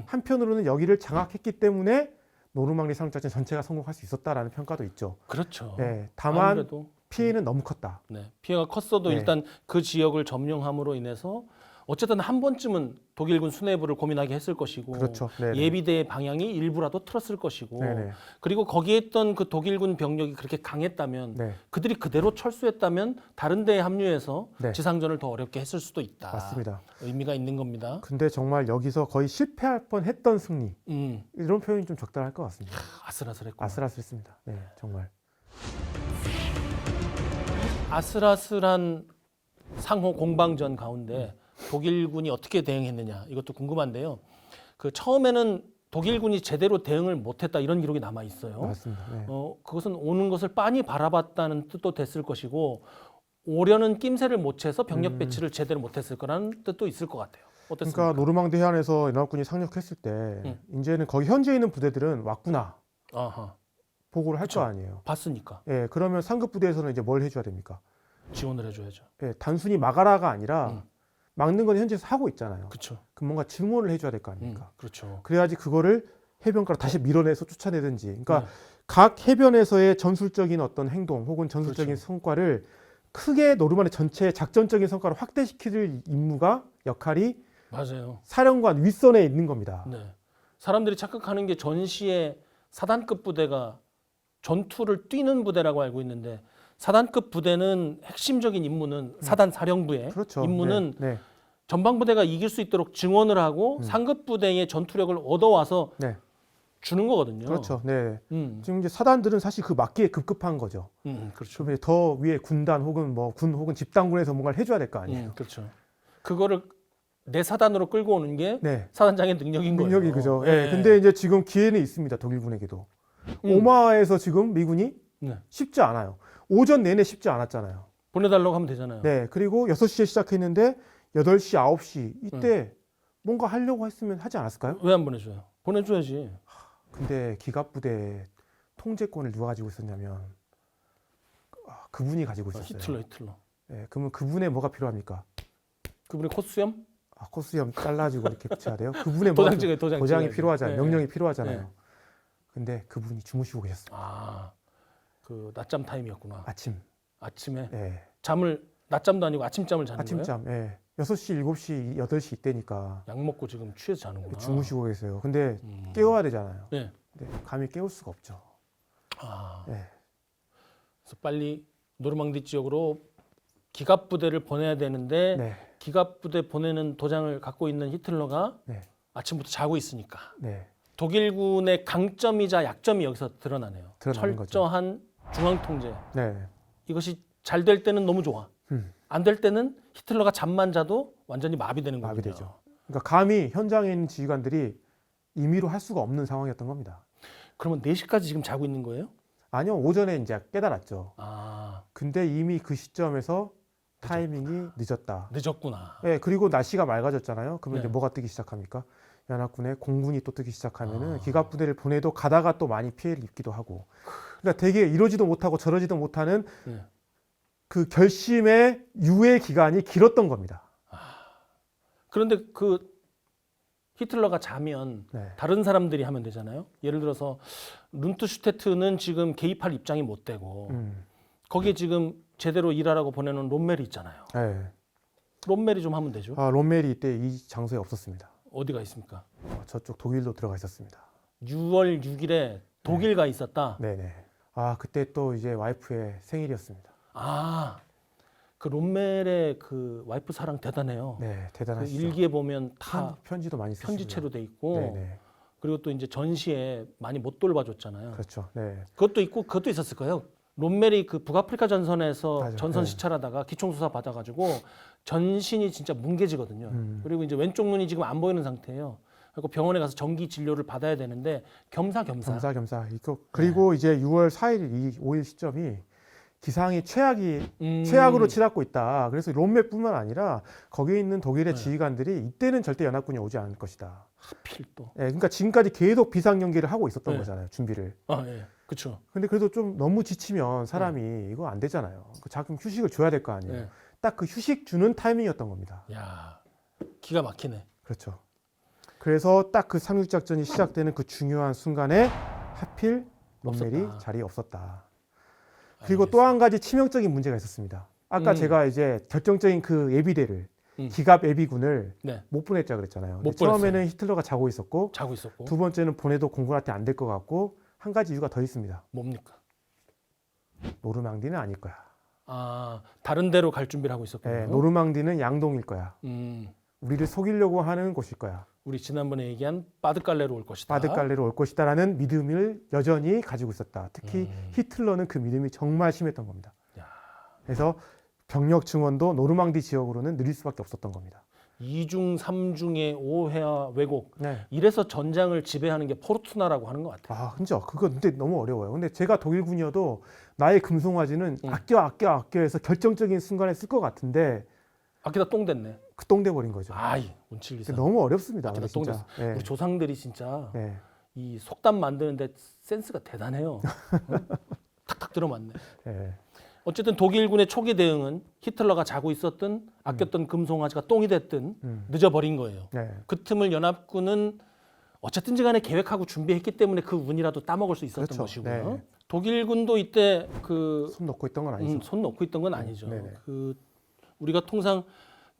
한편으로는 여기를 장악했기 때문에 노르망디 상륙작전 전체가 성공할 수 있었다라는 평가도 있죠. 그렇죠. 네, 다만 아무래도 피해는 너무 컸다. 네, 피해가 컸어도 네. 일단 그 지역을 점령함으로 인해서 어쨌든 한 번쯤은 독일군 수뇌부를 고민하게 했을 것이고 그렇죠. 네네. 예비대의 방향이 일부라도 틀었을 것이고 네네. 그리고 거기에 있던 그 독일군 병력이 그렇게 강했다면 네, 그들이 그대로 철수했다면 다른 데에 합류해서 네. 지상전을 더 어렵게 했을 수도 있다. 맞습니다. 의미가 있는 겁니다. 근데 정말 여기서 거의 실패할 뻔했던 승리 이런 표현이 좀 적당할 것 같습니다. 아슬아슬했고 아슬아슬했습니다. 네, 정말. 아슬아슬한 상호 공방전 가운데 독일군이 어떻게 대응했느냐 이것도 궁금한데요. 그 처음에는 독일군이 제대로 대응을 못했다 이런 기록이 남아 있어요. 맞습니다. 네. 그것은 오는 것을 빤히 바라봤다는 뜻도 됐을 것이고 오려는 낌새를 못 채서 병력 배치를 제대로 못했을 거라는 뜻도 있을 것 같아요. 어떻습니까? 그러니까 노르망디 해안에서 연합군이 상륙했을 때 이제는 거기 현지에 있는 부대들은 왔구나 아하, 보고를 할 그쵸. 거 아니에요. 봤으니까 예, 그러면 상급 부대에서는 이제 뭘 해줘야 됩니까? 지원을 해줘야죠. 예, 단순히 막아라가 아니라 막는 건 현지에서 하고 있잖아요. 그렇죠. 그럼 뭔가 증오를 해줘야 될 거 아닙니까? 그렇죠. 그래야지 그거를 해변가로 다시 밀어내서 쫓아내든지. 그러니까 네. 각 해변에서의 전술적인 어떤 행동 혹은 전술적인 그렇죠. 성과를 크게 노르망디 전체의 작전적인 성과를 확대시킬 임무가 역할이 맞아요. 사령관 윗선에 있는 겁니다. 네. 사람들이 착각하는 게 전시에 사단급 부대가 전투를 뛰는 부대라고 알고 있는데 사단급 부대는 핵심적인 임무는 사단 사령부의 그렇죠. 임무는 네, 네. 전방부대가 이길 수 있도록 증원을 하고 상급 부대의 전투력을 얻어와서 네. 주는 거거든요. 그렇죠. 네. 음, 지금 이제 사단들은 사실 그 맞기에 급급한 거죠. 그렇죠. 좀 더 위에 군단 혹은 뭐 군 혹은 집단군에서 뭔가를 해줘야 될 거 아니에요. 그렇죠. 그거를 내 사단으로 끌고 오는 게 네. 사단장의 능력인 거예요. 능력이 그죠. 네. 예. 근데 이제 지금 기회는 있습니다. 독일군에게도. 오마에서 지금 미군이 네. 쉽지 않아요. 오전 내내 쉽지 않았잖아요. 보내달라고 하면 되잖아요. 네. 그리고 6시에 시작했는데 8시, 9시 이때 뭔가 하려고 했으면 하지 않았을까요? 왜 안 보내줘요? 보내줘야지. 근데 기갑부대 통제권을 누가 가지고 있었냐면 그분이 가지고 있었어요. 히틀러. 네, 그러면 그분의 뭐가 필요합니까? 그분의 콧수염? 코스염 잘라주고 이렇게 붙여야 돼요. 그분의 도장 뭐가 찍어요. 도장 도장이 찍어야지. 필요하잖아요. 네. 명령이 필요하잖아요. 네. 근데 그분이 주무시고 계셨어요. 그 낮잠 타임이었구나. 아침에 예. 잠을 낮잠도 아니고 아침잠을 자는 거예요? 아침잠. 예. 6시, 7시, 8시 이때니까 약 먹고 지금 취해서 자는구나. 주무시고 계세요. 근데 음. 깨워야 되잖아요. 네. 근데 감히 깨울 수가 없죠. 예. 그래서 빨리 노르망디 지역으로 기갑 부대를 보내야 되는데 네. 기갑 부대 보내는 도장을 갖고 있는 히틀러가 네. 아침부터 자고 있으니까 네. 독일군의 강점이자 약점이 여기서 드러나네요. 드러나는 거죠. 철저한 중앙 통제. 네. 이것이 잘 될 때는 너무 좋아. 안 될 때는 히틀러가 잠만 자도 완전히 마비되는 거거든요. 마비되죠. 그러니까 감히 현장에 있는 지휘관들이 임의로 할 수가 없는 상황이었던 겁니다. 그러면 4시까지 지금 자고 있는 거예요? 아니요. 오전에 이제 깨달았죠. 근데 이미 그 시점에서 타이밍이 늦었다. 늦었구나. 네, 그리고 날씨가 맑아졌잖아요. 그러면 네. 이제 뭐가 뜨기 시작합니까? 연합군의 공군이 또 뜨기 시작하면은 기갑 부대를 보내도 가다가 또 많이 피해를 입기도 하고. 그러니까 되게 이러지도 못하고 저러지도 못하는 네. 그 결심의 유예 기간이 길었던 겁니다. 그런데 그 히틀러가 자면 네. 다른 사람들이 하면 되잖아요. 예를 들어서 룬트슈테트는 지금 개입할 입장이 못 되고 거기에 지금 제대로 일하라고 보내는 롬멜이 있잖아요. 네. 롬멜이 좀 하면 되죠. 롬멜이 이때 이 장소에 없었습니다. 어디가 있습니까? 저쪽 독일로 들어가 있었습니다. 6월 6일에 독일 가 있었다. 네네. 그때 또 이제 와이프의 생일이었습니다. 그 롬멜의 그 와이프 사랑 대단해요. 네, 그 대단하시죠. 일기에 보면 다 편지도 많이 쓰시고. 편지체로 돼 있고 네네. 그리고 또 이제 전시에 많이 못 돌봐줬잖아요. 그렇죠. 네. 그것도 있고 그것도 있었을 거예요. 롬멜이 그 북아프리카 전선에서 맞아요. 전선 네. 시찰하다가 기총수사 받아가지고 전신이 진짜 뭉개지거든요. 그리고 이제 왼쪽 눈이 지금 안 보이는 상태예요. 그리고 병원에 가서 정기 진료를 받아야 되는데 겸사겸사. 겸사겸사. 그리고 이제 6월 4일, 5일 시점이 기상이 최악으로 치닫고 있다. 그래서 롬멜뿐만 아니라 거기에 있는 독일의 지휘관들이 이때는 절대 연합군이 오지 않을 것이다. 하필 또. 네, 그러니까 지금까지 계속 비상 연기를 하고 있었던 거잖아요. 준비를. 예, 그렇죠. 근데 그래도 좀 너무 지치면 사람이 이거 안 되잖아요. 자금 휴식을 줘야 될 거 아니에요. 네. 딱 그 휴식 주는 타이밍이었던 겁니다. 야, 기가 막히네. 그렇죠. 그래서 딱 그 상륙작전이 시작되는 그 중요한 순간에 하필 롬멜이 없었다. 자리에 없었다. 그리고 또 한 가지 치명적인 문제가 있었습니다. 아까 제가 이제 결정적인 그 예비대를 기갑 예비군을 네, 못 보냈자 그랬잖아요. 못 처음에는 보냈어요. 히틀러가 자고 있었고 자고 있었고. 두 번째는 보내도 공군한테 안 될 것 같고 한 가지 이유가 더 있습니다. 뭡니까? 노르망디는 아닐 거야. 다른 데로 갈 준비를 하고 있었군요. 네, 노르망디는 양동일 거야. 음, 우리를 속이려고 하는 곳일 거야. 우리 지난번에 얘기한 바드갈레로 올 것이다. 바드갈레로 올 것이다라는 믿음을 여전히 가지고 있었다. 특히 히틀러는 그 믿음이 정말 심했던 겁니다. 야. 그래서 병력 증원도 노르망디 지역으로는 느릴 수밖에 없었던 겁니다. 2중, 3중의 오해와 왜곡. 네. 이래서 전장을 지배하는 게 포르투나라고 하는 것 같아요. 그죠. 그거 근데 너무 어려워요. 근데 제가 독일군이어도 나의 금송아지는 아껴 해서 결정적인 순간에 쓸 것 같은데 아끼다 똥 됐네. 그 똥돼 버린 거죠. 운칠기사. 너무 어렵습니다. 아끼다 근데 똥 진짜. 됐어. 우리 조상들이 진짜 네. 이 속담 만드는데 센스가 대단해요. 응? 탁탁 들어맞네. 네. 어쨌든 독일군의 초기 대응은 히틀러가 자고 있었든 아꼈던 금송아지가 똥이 됐든 늦어버린 거예요. 네. 그 틈을 연합군은 어쨌든지 간에 계획하고 준비했기 때문에 그 운이라도 따먹을 수 있었던 그렇죠. 것이고요. 네. 독일군도 이때 손 놓고 있던 건 아니죠. 손 놓고 있던 건 아니죠. 네네. 우리가 통상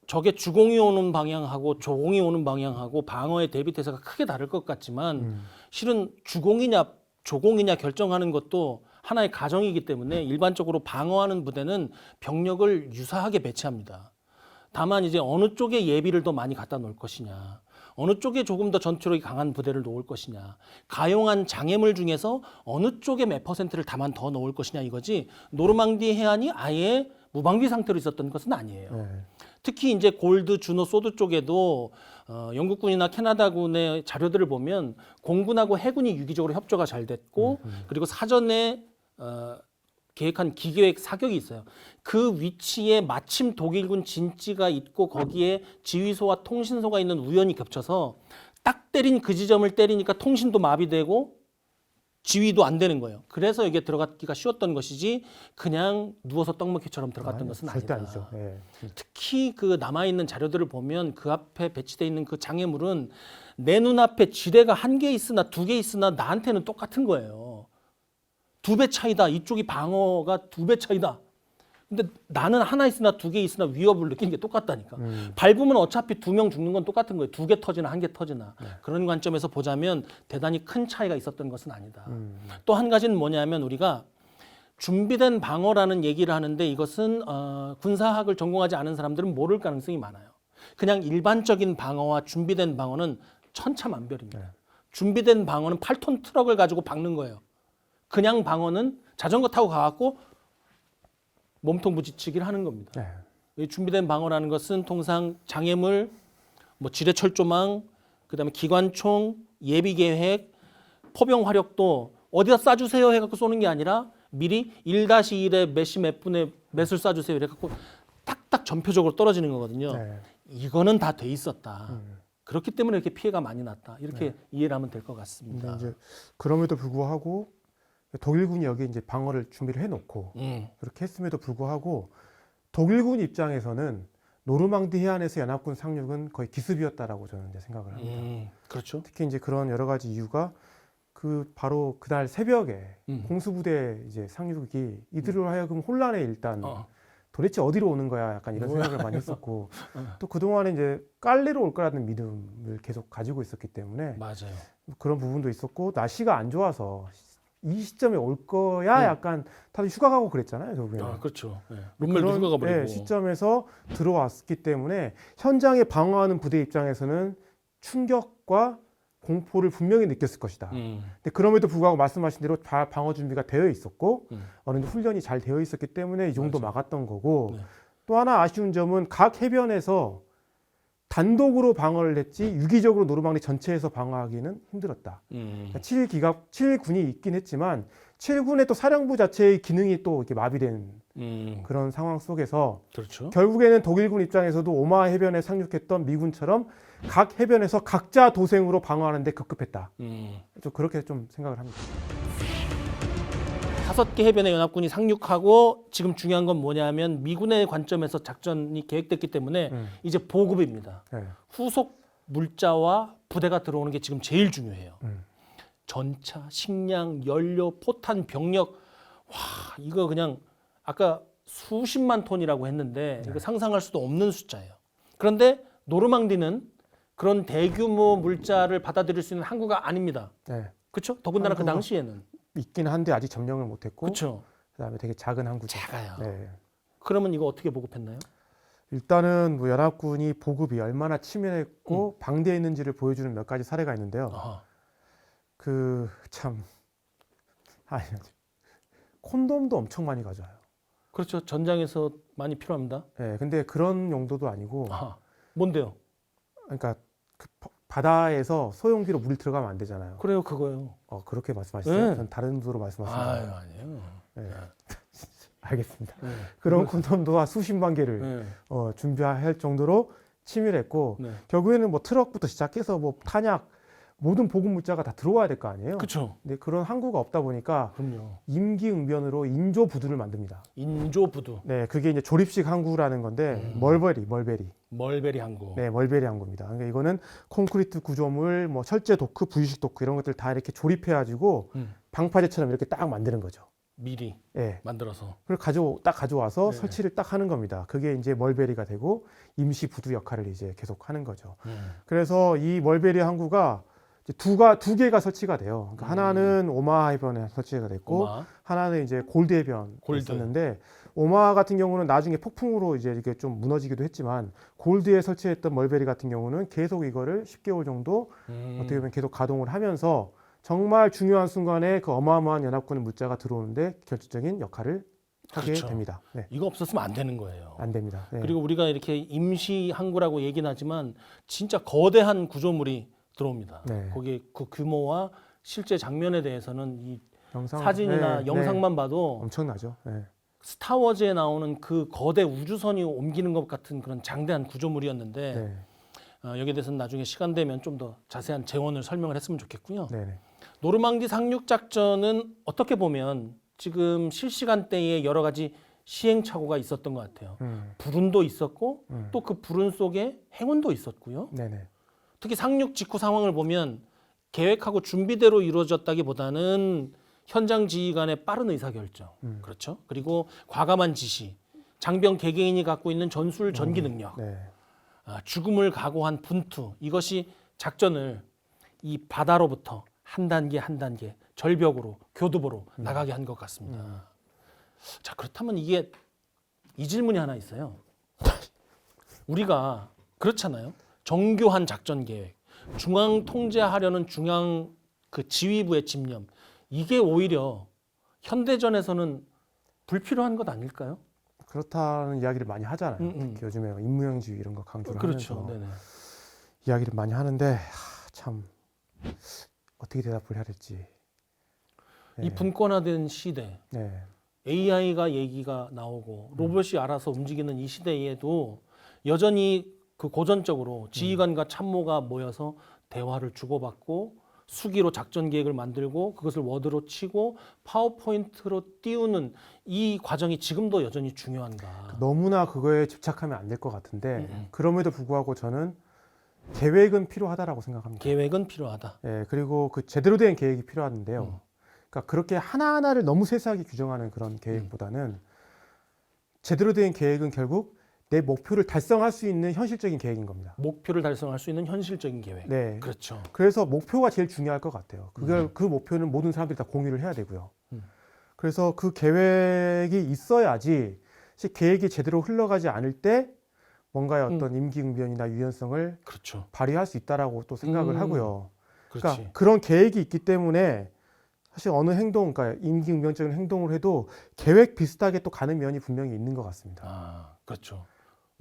적의 주공이 오는 방향하고 조공이 오는 방향하고 방어의 대비 태세가 크게 다를 것 같지만 실은 주공이냐 조공이냐 결정하는 것도 하나의 가정이기 때문에 일반적으로 방어하는 부대는 병력을 유사하게 배치합니다. 다만 이제 어느 쪽에 예비를 더 많이 갖다 놓을 것이냐, 어느 쪽에 조금 더 전투력이 강한 부대를 놓을 것이냐, 가용한 장애물 중에서 어느 쪽에 몇 퍼센트를 다만 더 넣을 것이냐 이거지. 노르망디 해안이 아예 무방비 상태로 있었던 것은 아니에요. 네. 특히 이제 골드, 주노, 소드 쪽에도 영국군이나 캐나다군의 자료들을 보면 공군하고 해군이 유기적으로 협조가 잘 됐고 그리고 사전에 계획한 기계획 사격이 있어요. 그 위치에 마침 독일군 진지가 있고 거기에 지휘소와 통신소가 있는 우연히 겹쳐서 딱 때린 그 지점을 때리니까 통신도 마비되고 지휘도 안 되는 거예요. 그래서 이게 들어가기가 쉬웠던 것이지 그냥 누워서 떡먹기처럼 들어갔던 것은 절대 아니다. 아니죠. 예. 특히 그 남아있는 자료들을 보면 그 앞에 배치되어 있는 그 장애물은 내 눈앞에 지뢰가 1개 있으나 2개 있으나 나한테는 똑같은 거예요. 2배 차이다. 이쪽이 방어가 2배 차이다. 근데 나는 하나 있으나 2개 있으나 위협을 느끼는 게 똑같다니까. 밟으면 어차피 2명 죽는 건 똑같은 거예요. 2개 터지나 1개 터지나. 그런 관점에서 보자면 대단히 큰 차이가 있었던 것은 아니다. 또 한 가지는 뭐냐면 우리가 준비된 방어라는 얘기를 하는데 이것은 군사학을 전공하지 않은 사람들은 모를 가능성이 많아요. 그냥 일반적인 방어와 준비된 방어는 천차만별입니다. 준비된 방어는 8톤 트럭을 가지고 박는 거예요. 그냥 방어는 자전거 타고 가갖고 몸통 부딪히기를 하는 겁니다. 네. 이 준비된 방어라는 것은 통상 장애물, 뭐 지뢰철조망, 그다음에 기관총, 예비계획, 포병 화력도 어디다 쏴주세요 해갖고 쏘는 게 아니라 미리 1-1에 몇시 몇 분에 몇을 쏴주세요 이래갖고 딱딱 전표적으로 떨어지는 거거든요. 네. 이거는 다 돼 있었다. 그렇기 때문에 이렇게 피해가 많이 났다. 이렇게 이해를 하면 될 것 같습니다. 근데 이제 그럼에도 불구하고 독일군이 여기 이제 방어를 준비를 해놓고 그렇게 했음에도 불구하고 독일군 입장에서는 노르망디 해안에서 연합군 상륙은 거의 기습이었다라고 저는 이제 생각을 합니다. 그렇죠. 특히 이제 그런 여러 가지 이유가 그 바로 그날 새벽에 공수부대 이제 상륙이 이들로 하여금 혼란에 일단 도대체 어디로 오는 거야 약간 이런 생각을 많이 했었고 또 그동안에 이제 깔레로 올 거라는 믿음을 계속 가지고 있었기 때문에 맞아요. 그런 부분도 있었고 날씨가 안 좋아서 이 시점에 올 거야 약간 다들 휴가 가고 그랬잖아요 결국에는. 그렇죠. 네. 룸멜도 휴가 가버리고. 시점에서 들어왔기 때문에 현장에 방어하는 부대 입장에서는 충격과 공포를 분명히 느꼈을 것이다. 근데 그럼에도 불구하고 말씀하신 대로 방어 준비가 되어 있었고 어느 정도 훈련이 잘 되어 있었기 때문에 이 정도 막았던 거고 네. 또 하나 아쉬운 점은 각 해변에서 단독으로 방어를 했지 유기적으로 노르망디 전체에서 방어하기는 힘들었다. 그러니까 7군이 있긴 했지만 7군의 또 사령부 자체의 기능이 또 이렇게 마비된 그런 상황 속에서 그렇죠. 결국에는 독일군 입장에서도 오마하 해변에 상륙했던 미군처럼 각 해변에서 각자 도생으로 방어하는데 급급했다. 좀 그렇게 좀 생각을 합니다. 5개 해변의 연합군이 상륙하고 지금 중요한 건 뭐냐면 미군의 관점에서 작전이 계획됐기 때문에 이제 보급입니다. 네. 후속 물자와 부대가 들어오는 게 지금 제일 중요해요. 전차, 식량, 연료, 포탄, 병력. 와, 이거 그냥 아까 수십만 톤이라고 했는데 이거 상상할 수도 없는 숫자예요. 그런데 노르망디는 그런 대규모 물자를 받아들일 수 있는 항구가 아닙니다. 네. 그렇죠? 더군다나 그 당시에는. 있긴 한데 아직 점령을 못했고 그렇죠. 그다음에 되게 작은 항구죠. 작아요. 네. 그러면 이거 어떻게 보급했나요? 일단은 뭐 연합군이 보급이 얼마나 치밀했고 방대했는지를 보여주는 몇 가지 사례가 있는데요. 아하. 그 참 콘돔도 엄청 많이 가져와요. 그렇죠. 전장에서 많이 필요합니다. 네, 근데 그런 용도도 아니고, 아하. 뭔데요? 그러니까 그 바다에서 소용기로 물이 들어가면 안 되잖아요. 그래요, 그거요. 그렇게 말씀하시죠? 네. 전 다른 의도로 말씀하시는 거예요. 아니에요. 네. 알겠습니다. 네. 그런 콘돔도 한 수십만 개를 네. 준비할 정도로 치밀했고, 네. 결국에는 뭐 트럭부터 시작해서 뭐 탄약 모든 보급 물자가 다 들어와야 될 거 아니에요. 그렇죠. 근데 그런 항구가 없다 보니까 그럼요. 임기응변으로 인조 부두를 만듭니다. 인조부두, 네, 그게 이제 조립식 항구라는 건데 멀베리 항구. 네, 멀베리 항구입니다. 그러니까 이거는 콘크리트 구조물, 뭐 철제 도크, 부유식 도크 이런 것들 다 이렇게 조립해가지고 방파제처럼 이렇게 딱 만드는 거죠. 미리 네. 만들어서. 그걸 딱 가져와서 네. 설치를 딱 하는 겁니다. 그게 이제 멀베리가 되고 임시 부두 역할을 이제 계속 하는 거죠. 그래서 이 멀베리 항구가 이제 두 개가 설치가 돼요. 그러니까 하나는 오마하 해변에 설치가 됐고 오마. 하나는 이제 골드 해변에 골드. 있었는데 오마하 같은 경우는 나중에 폭풍으로 이제 이게 좀 무너지기도 했지만 골드에 설치했던 멀베리 같은 경우는 계속 이거를 10개월 정도 어떻게 보면 계속 가동을 하면서 정말 중요한 순간에 그 어마어마한 연합군의 무자가 들어오는데 결정적인 역할을 하게 그렇죠. 됩니다. 네, 이거 없었으면 안 되는 거예요. 안 됩니다. 네. 그리고 우리가 이렇게 임시 항구라고 얘기는 하지만 진짜 거대한 구조물이 들어옵니다. 네. 거기에 그 규모와 실제 장면에 대해서는 이 영상, 사진이나 네, 영상만 네. 봐도 엄청나죠. 네. 스타워즈에 나오는 그 거대 우주선이 옮기는 것 같은 그런 장대한 구조물이었는데 네. 여기에 대해서는 나중에 시간 되면 좀 더 자세한 재원을 설명을 했으면 좋겠고요. 네. 네. 노르망디 상륙 작전은 어떻게 보면 지금 실시간대에 여러 가지 시행착오가 있었던 것 같아요. 불운도 있었고 또 그 불운 속에 행운도 있었고요. 네네. 특히 상륙 직후 상황을 보면 계획하고 준비대로 이루어졌다기보다는 현장 지휘관의 빠른 의사결정, 그렇죠. 그리고 과감한 지시, 장병 개개인이 갖고 있는 전술 전기 능력, 네. 죽음을 각오한 분투, 이것이 작전을 이 바다로부터 한 단계 한 단계 절벽으로 교두보로 나가게 한 것 같습니다. 자, 그렇다면 이게 이 질문이 하나 있어요. 우리가 그렇잖아요. 정교한 작전 계획, 중앙 통제하려는 중앙 그 지휘부의 집념, 이게 오히려 현대전에서는 불필요한 것 아닐까요? 그렇다는 이야기를 많이 하잖아요. 특히 요즘에 임무형주의 이런 거 강조를 그렇죠. 하면서 네네. 이야기를 많이 하는데 참 어떻게 대답을 해야 될지. 이 분권화된 시대, 네. AI가 얘기가 나오고 로봇이 알아서 움직이는 이 시대에도 여전히 그 고전적으로 지휘관과 참모가 모여서 대화를 주고받고 수기로 작전 계획을 만들고 그것을 워드로 치고 파워포인트로 띄우는 이 과정이 지금도 여전히 중요한가? 너무나 그거에 집착하면 안 될 것 같은데 그럼에도 불구하고 저는 계획은 필요하다라고 생각합니다. 계획은 필요하다. 예, 그리고 그 제대로 된 계획이 필요한데요. 그러니까 그렇게 하나하나를 너무 세세하게 규정하는 그런 계획보다는 제대로 된 계획은 결국 내 목표를 달성할 수 있는 현실적인 계획인 겁니다. 목표를 달성할 수 있는 현실적인 계획. 네. 그렇죠. 그래서 목표가 제일 중요할 것 같아요. 그 목표는 모든 사람들이 다 공유를 해야 되고요. 그래서 그 계획이 있어야지 사실 계획이 제대로 흘러가지 않을 때 뭔가의 어떤 임기응변이나 유연성을 그렇죠. 발휘할 수 있다라고 또 생각을 하고요. 그렇지. 그러니까 그런 계획이 있기 때문에 사실 어느 행동, 그러니까 임기응변적인 행동을 해도 계획 비슷하게 또 가는 면이 분명히 있는 것 같습니다. 아, 그렇죠.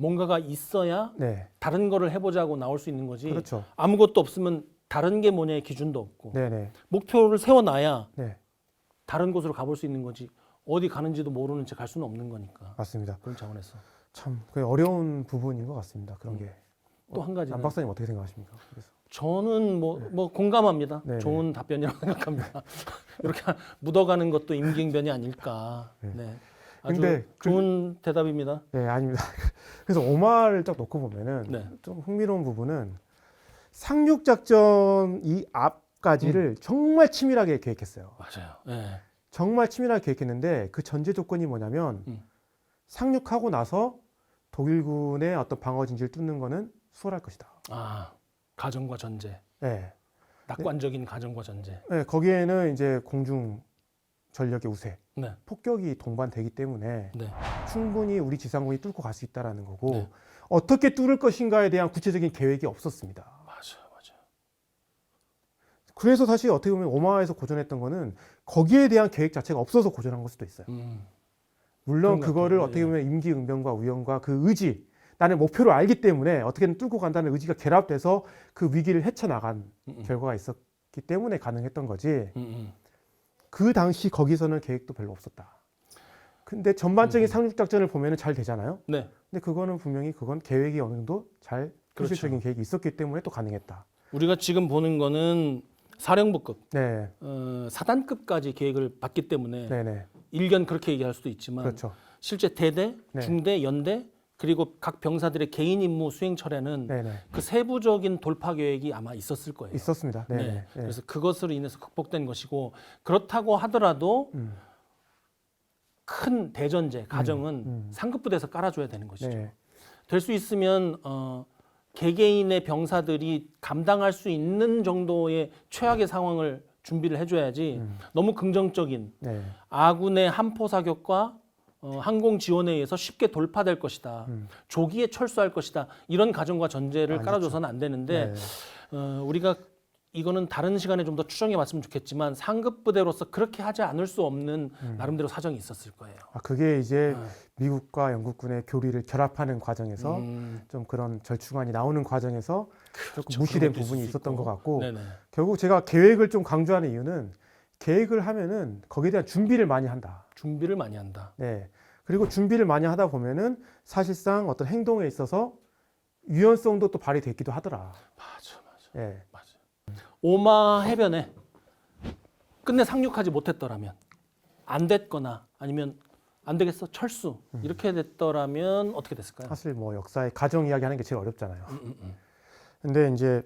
뭔가가 있어야 네, 다른 거를 해보자고 나올 수 있는 거지. 그렇죠. 아무것도 없으면 다른 게 뭐냐의 기준도 없고. 네, 네, 목표를 세워놔야 네, 다른 곳으로 가볼 수 있는 거지. 어디 가는지도 모르는 채 갈 수는 없는 거니까. 맞습니다. 그런 차원에서. 참 어려운 부분인 것 같습니다. 그런 게. 또 한 가지는 남 박사님 어떻게 생각하십니까? 그래서. 저는 뭐 공감합니다. 네네. 좋은 답변이라고 생각합니다. 이렇게 묻어가는 것도 임기응변이 아닐까. 네. 네. 아주 근데 좋은 대답입니다. 네, 아닙니다. 그래서 오마를 딱 놓고 보면은 네. 좀 흥미로운 부분은 상륙 작전 이 앞까지를 정말 치밀하게 계획했어요. 맞아요. 네. 정말 치밀하게 계획했는데 그 전제 조건이 뭐냐면 상륙하고 나서 독일군의 어떤 방어 진지를 뚫는 거는 수월할 것이다. 아, 가정과 전제. 네. 낙관적인 가정과 전제. 네, 거기에는 이제 공중 전력의 우세, 네. 폭격이 동반되기 때문에 네. 충분히 우리 지상군이 뚫고 갈 수 있다라는 거고 네. 어떻게 뚫을 것인가에 대한 구체적인 계획이 없었습니다. 맞아요. 그래서 사실 어떻게 보면 오마하에서 고전했던 거는 거기에 대한 계획 자체가 없어서 고전한 걸 수도 있어요. 물론 그런 것 그거를 같아요. 어떻게 보면 임기응변과 우연과 그 의지, 나는 목표를 알기 때문에 어떻게든 뚫고 간다는 의지가 결합돼서 그 위기를 헤쳐나간 결과가 있었기 때문에 가능했던 거지. 그 당시 거기서는 계획도 별로 없었다. 근데 전반적인 상륙작전을 보면 잘 되잖아요. 네. 근데 그거는 분명히 그건 계획이 어느 정도 잘 그렇죠. 현실적인 계획이 있었기 때문에 또 가능했다. 우리가 지금 보는 거는 사령부급, 네, 사단급까지 계획을 받기 때문에 네, 네, 일견 그렇게 얘기할 수도 있지만 그렇죠. 실제 대대, 네. 중대, 연대 그리고 각 병사들의 개인 임무 수행철에는 네, 네, 그 세부적인 돌파 계획이 아마 있었을 거예요. 있었습니다. 네, 네. 네, 네. 그래서 그것으로 인해서 극복된 것이고 그렇다고 하더라도 큰 대전제 가정은 상급 부대에서 깔아줘야 되는 것이죠. 네. 될 수 있으면 개개인의 병사들이 감당할 수 있는 정도의 최악의 상황을 준비를 해줘야지 너무 긍정적인 네. 아군의 함포 사격과 항공 지원에 의해서 쉽게 돌파될 것이다. 조기에 철수할 것이다. 이런 가정과 전제를 아니죠. 깔아줘서는 안 되는데 우리가 이거는 다른 시간에 좀 더 추정해 봤으면 좋겠지만 상급 부대로서 그렇게 하지 않을 수 없는 나름대로 사정이 있었을 거예요. 그게 이제 미국과 영국군의 교리를 결합하는 과정에서 음, 좀 그런 절충안이 나오는 과정에서 조금 그렇죠. 무시된 그런 것도 부분이 있을 수 있었던 있고. 것 같고 네네. 결국 제가 계획을 좀 강조하는 이유는 계획을 하면은 거기에 대한 준비를 많이 한다. 준비를 많이 한다. 네. 그리고 준비를 많이 하다 보면은 사실상 어떤 행동에 있어서 유연성도 또 발휘되기도 하더라. 맞아. 예. 맞아. 오마 해변에 끝내 상륙하지 못했더라면 안 됐거나 아니면 안 되겠어 철수 이렇게 됐더라면 어떻게 됐을까요? 사실 뭐 역사의 가정 이야기하는 게 제일 어렵잖아요. 근데 이제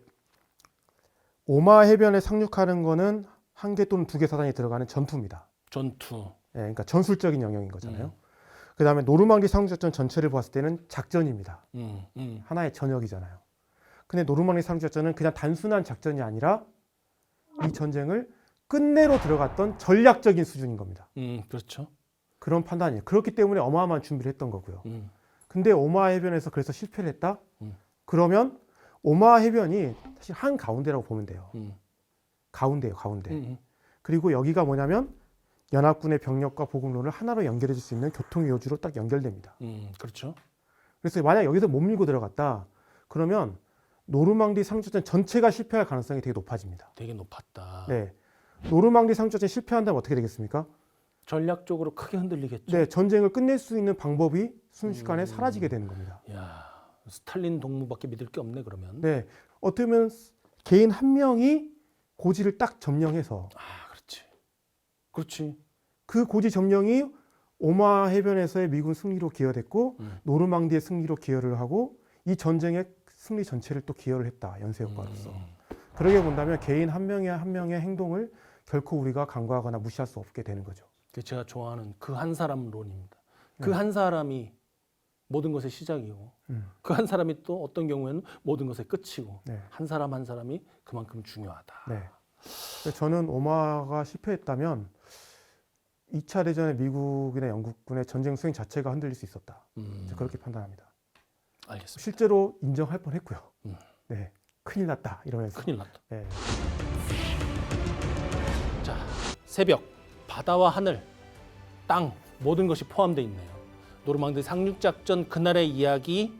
오마 해변에 상륙하는 거는 한 개 또는 두 개 사단이 들어가는 전투입니다. 전투. 예, 그러니까 전술적인 영역인 거잖아요. 그다음에 노르망디 상륙작전 전체를 봤을 때는 작전입니다. 하나의 전역이잖아요. 근데 노르망디 상륙작전은 그냥 단순한 작전이 아니라 이 전쟁을 끝내로 들어갔던 전략적인 수준인 겁니다. 그렇죠. 그런 판단이에요. 그렇기 때문에 어마어마한 준비를 했던 거고요. 음, 근데 오마 해변에서 그래서 실패를 했다? 음. 그러면 오마 해변이 사실 한 가운데라고 보면 돼요. 음, 가운데예요, 가운데. 음. 그리고 여기가 뭐냐면 연합군의 병력과 보급로를 하나로 연결해 줄 수 있는 교통요지로 딱 연결됩니다. 그렇죠. 그래서 만약 여기서 못 밀고 들어갔다 그러면 노르망디 상륙작전 전체가 실패할 가능성이 되게 높아집니다. 되게 높았다. 네. 노르망디 상륙작전 실패한다면 어떻게 되겠습니까? 전략적으로 크게 흔들리겠죠. 네, 전쟁을 끝낼 수 있는 방법이 순식간에 사라지게 되는 겁니다. 야, 스탈린 동무밖에 믿을 게 없네 그러면. 네, 어떻게 보면 개인 한 명이 고지를 딱 점령해서 아, 그렇지. 그렇지. 그 고지 점령이 오마 해변에서의 미군 승리로 기여됐고 노르망디의 승리로 기여를 하고 이 전쟁의 승리 전체를 또 기여를 했다. 연쇄 효과로서. 그러게 본다면 개인 한 명의 행동을 결코 우리가 간과하거나 무시할 수 없게 되는 거죠. 그게 제가 좋아하는 그 한 사람론입니다. 그 한 사람이 모든 것의 시작이고 그 한 사람이 또 어떤 경우에는 모든 것의 끝이고 네. 한 사람 한 사람이 그만큼 중요하다. 네. 그래서 저는 오마가 실패했다면 2차 대전의 미국이나 영국군의 전쟁 수행 자체가 흔들릴 수 있었다. 그렇게 판단합니다. 알겠습니다. 실제로 인정할 뻔했고요. 음. 네, 큰일 났다 이러면서. 큰일 났다. 네. 자, 새벽, 바다와 하늘, 땅 모든 것이 포함되어 있네요. 노르망디 상륙작전 그날의 이야기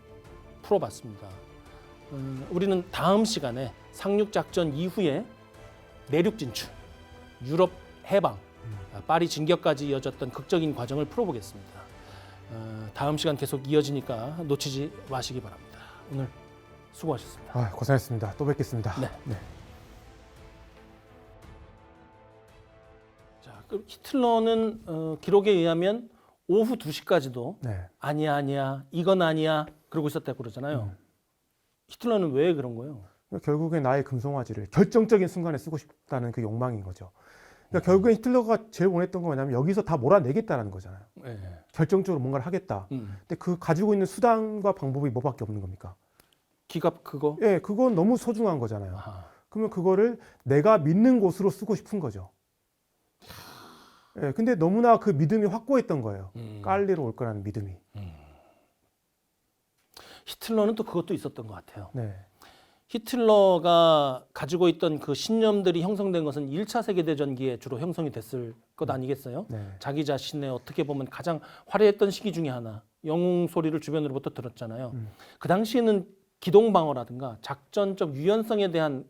풀어봤습니다. 우리는 다음 시간에 상륙작전 이후에 내륙 진출, 유럽 해방, 파리 진격까지 이어졌던 극적인 과정을 풀어보겠습니다. 다음 시간 계속 이어지니까 놓치지 마시기 바랍니다. 오늘 수고하셨습니다. 고생했습니다. 또 뵙겠습니다. 네. 자, 그럼 히틀러는 기록에 의하면 오후 2시까지도 네. 아니야 이건 아니야 그러고 있었다고 그러잖아요. 히틀러는 왜 그런 거예요? 결국엔 나의 금송아지를 결정적인 순간에 쓰고 싶다는 그 욕망인 거죠. 그러니까 결국엔 히틀러가 제일 원했던 건 뭐냐면 여기서 다 몰아내겠다라는 거잖아요. 네. 결정적으로 뭔가를 하겠다. 근데 그 가지고 있는 수단과 방법이 뭐밖에 없는 겁니까? 기갑 그거? 예, 그건 너무 소중한 거잖아요. 아하. 그러면 그거를 내가 믿는 곳으로 쓰고 싶은 거죠. 예, 근데 너무나 그 믿음이 확고했던 거예요. 깔리로 올 거라는 믿음이. 히틀러는 또 그것도 있었던 것 같아요. 네. 히틀러가 가지고 있던 그 신념들이 형성된 것은 1차 세계대전기에 주로 형성이 됐을 것 아니겠어요? 네. 자기 자신의 어떻게 보면 가장 화려했던 시기 중에 하나, 영웅 소리를 주변으로부터 들었잖아요. 그 당시에는 기동방어라든가 작전적 유연성에 대한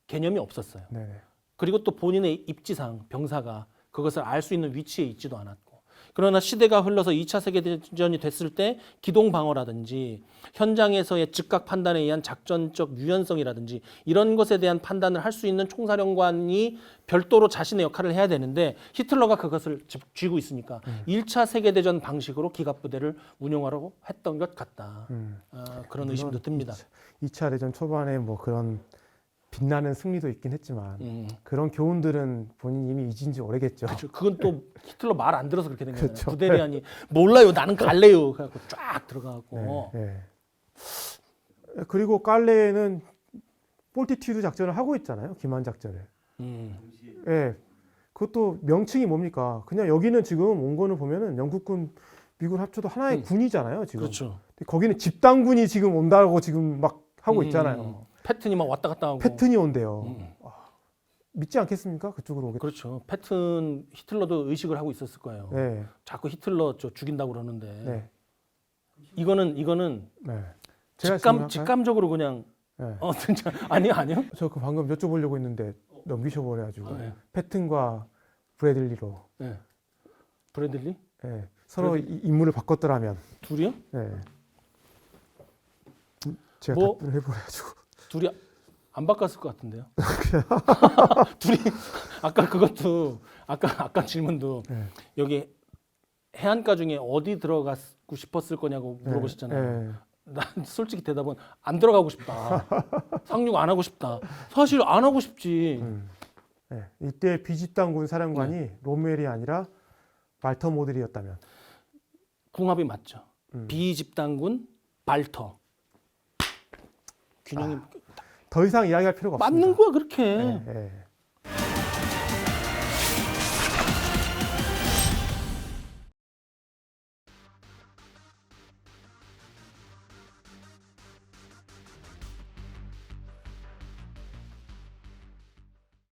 개념이 없었어요. 네. 그리고 또 본인의 입지상 병사가 그것을 알 수 있는 위치에 있지도 않았고. 그러나 시대가 흘러서 2차 세계대전이 됐을 때 기동방어라든지 현장에서의 즉각 판단에 의한 작전적 유연성이라든지 이런 것에 대한 판단을 할 수 있는 총사령관이 별도로 자신의 역할을 해야 되는데 히틀러가 그것을 쥐고 있으니까 1차 세계대전 방식으로 기갑부대를 운용하려고 했던 것 같다. 그런 의심도 듭니다. 2차 대전 초반에 뭐 그런 빛나는 승리도 있긴 했지만 그런 교훈들은 본인이 이미 잊은 지 오래겠죠. 그렇죠. 그건 또 히틀러 말 안 들어서 그렇게 된 거잖아요. 그렇죠. 부대리안이 몰라요. 나는 갈래요. 그래갖고 쫙 들어가고. 네. 그리고 깔레는 폴티튜드 작전을 하고 있잖아요. 기만 작전을. 예. 그것도 명칭이 뭡니까? 그냥 여기는 지금 온 거는 보면은 영국군, 미군 합쳐도 하나의 군이잖아요. 지금. 그렇죠. 근데 거기는 집단군이 지금 온다고 지금 막 하고 있잖아요. 패튼이 막 왔다 갔다 하고. 패튼이 온대요. 음. 믿지 않겠습니까? 그쪽으로 오겠다. 그렇죠. 패튼 히틀러도 의식을 하고 있었을 거예요. 네. 자꾸 히틀러 저 죽인다고 그러는데 네. 이거는 네. 제가 질문할까요? 직감적으로 그냥 네. 진짜 아니요. 저 그 방금 여쭤보려고 했는데 넘기셔버려가지고 네. 패튼과 브래들리로 네. 브래들리 서로 인물을 바꿨더라면 둘이요? 제가 뭐? 답변을 해버려가지고 둘이 안 바꿨을 것 같은데요. 둘이 아까 그것도 아까 질문도 네. 여기 해안가 중에 어디 들어가고 싶었을 거냐고 물어보셨잖아요. 네. 난 솔직히 대답은 안 들어가고 싶다. 상륙 안 하고 싶다. 사실 안 하고 싶지. 네. 이때 비집단군 사령관이 로멜이 아니라 말터 모델이었다면 궁합이 맞죠. 비집단군 발터. 균형이 더 이상 이야기할 필요가 없습니다. 맞는 거야 그렇게. 네.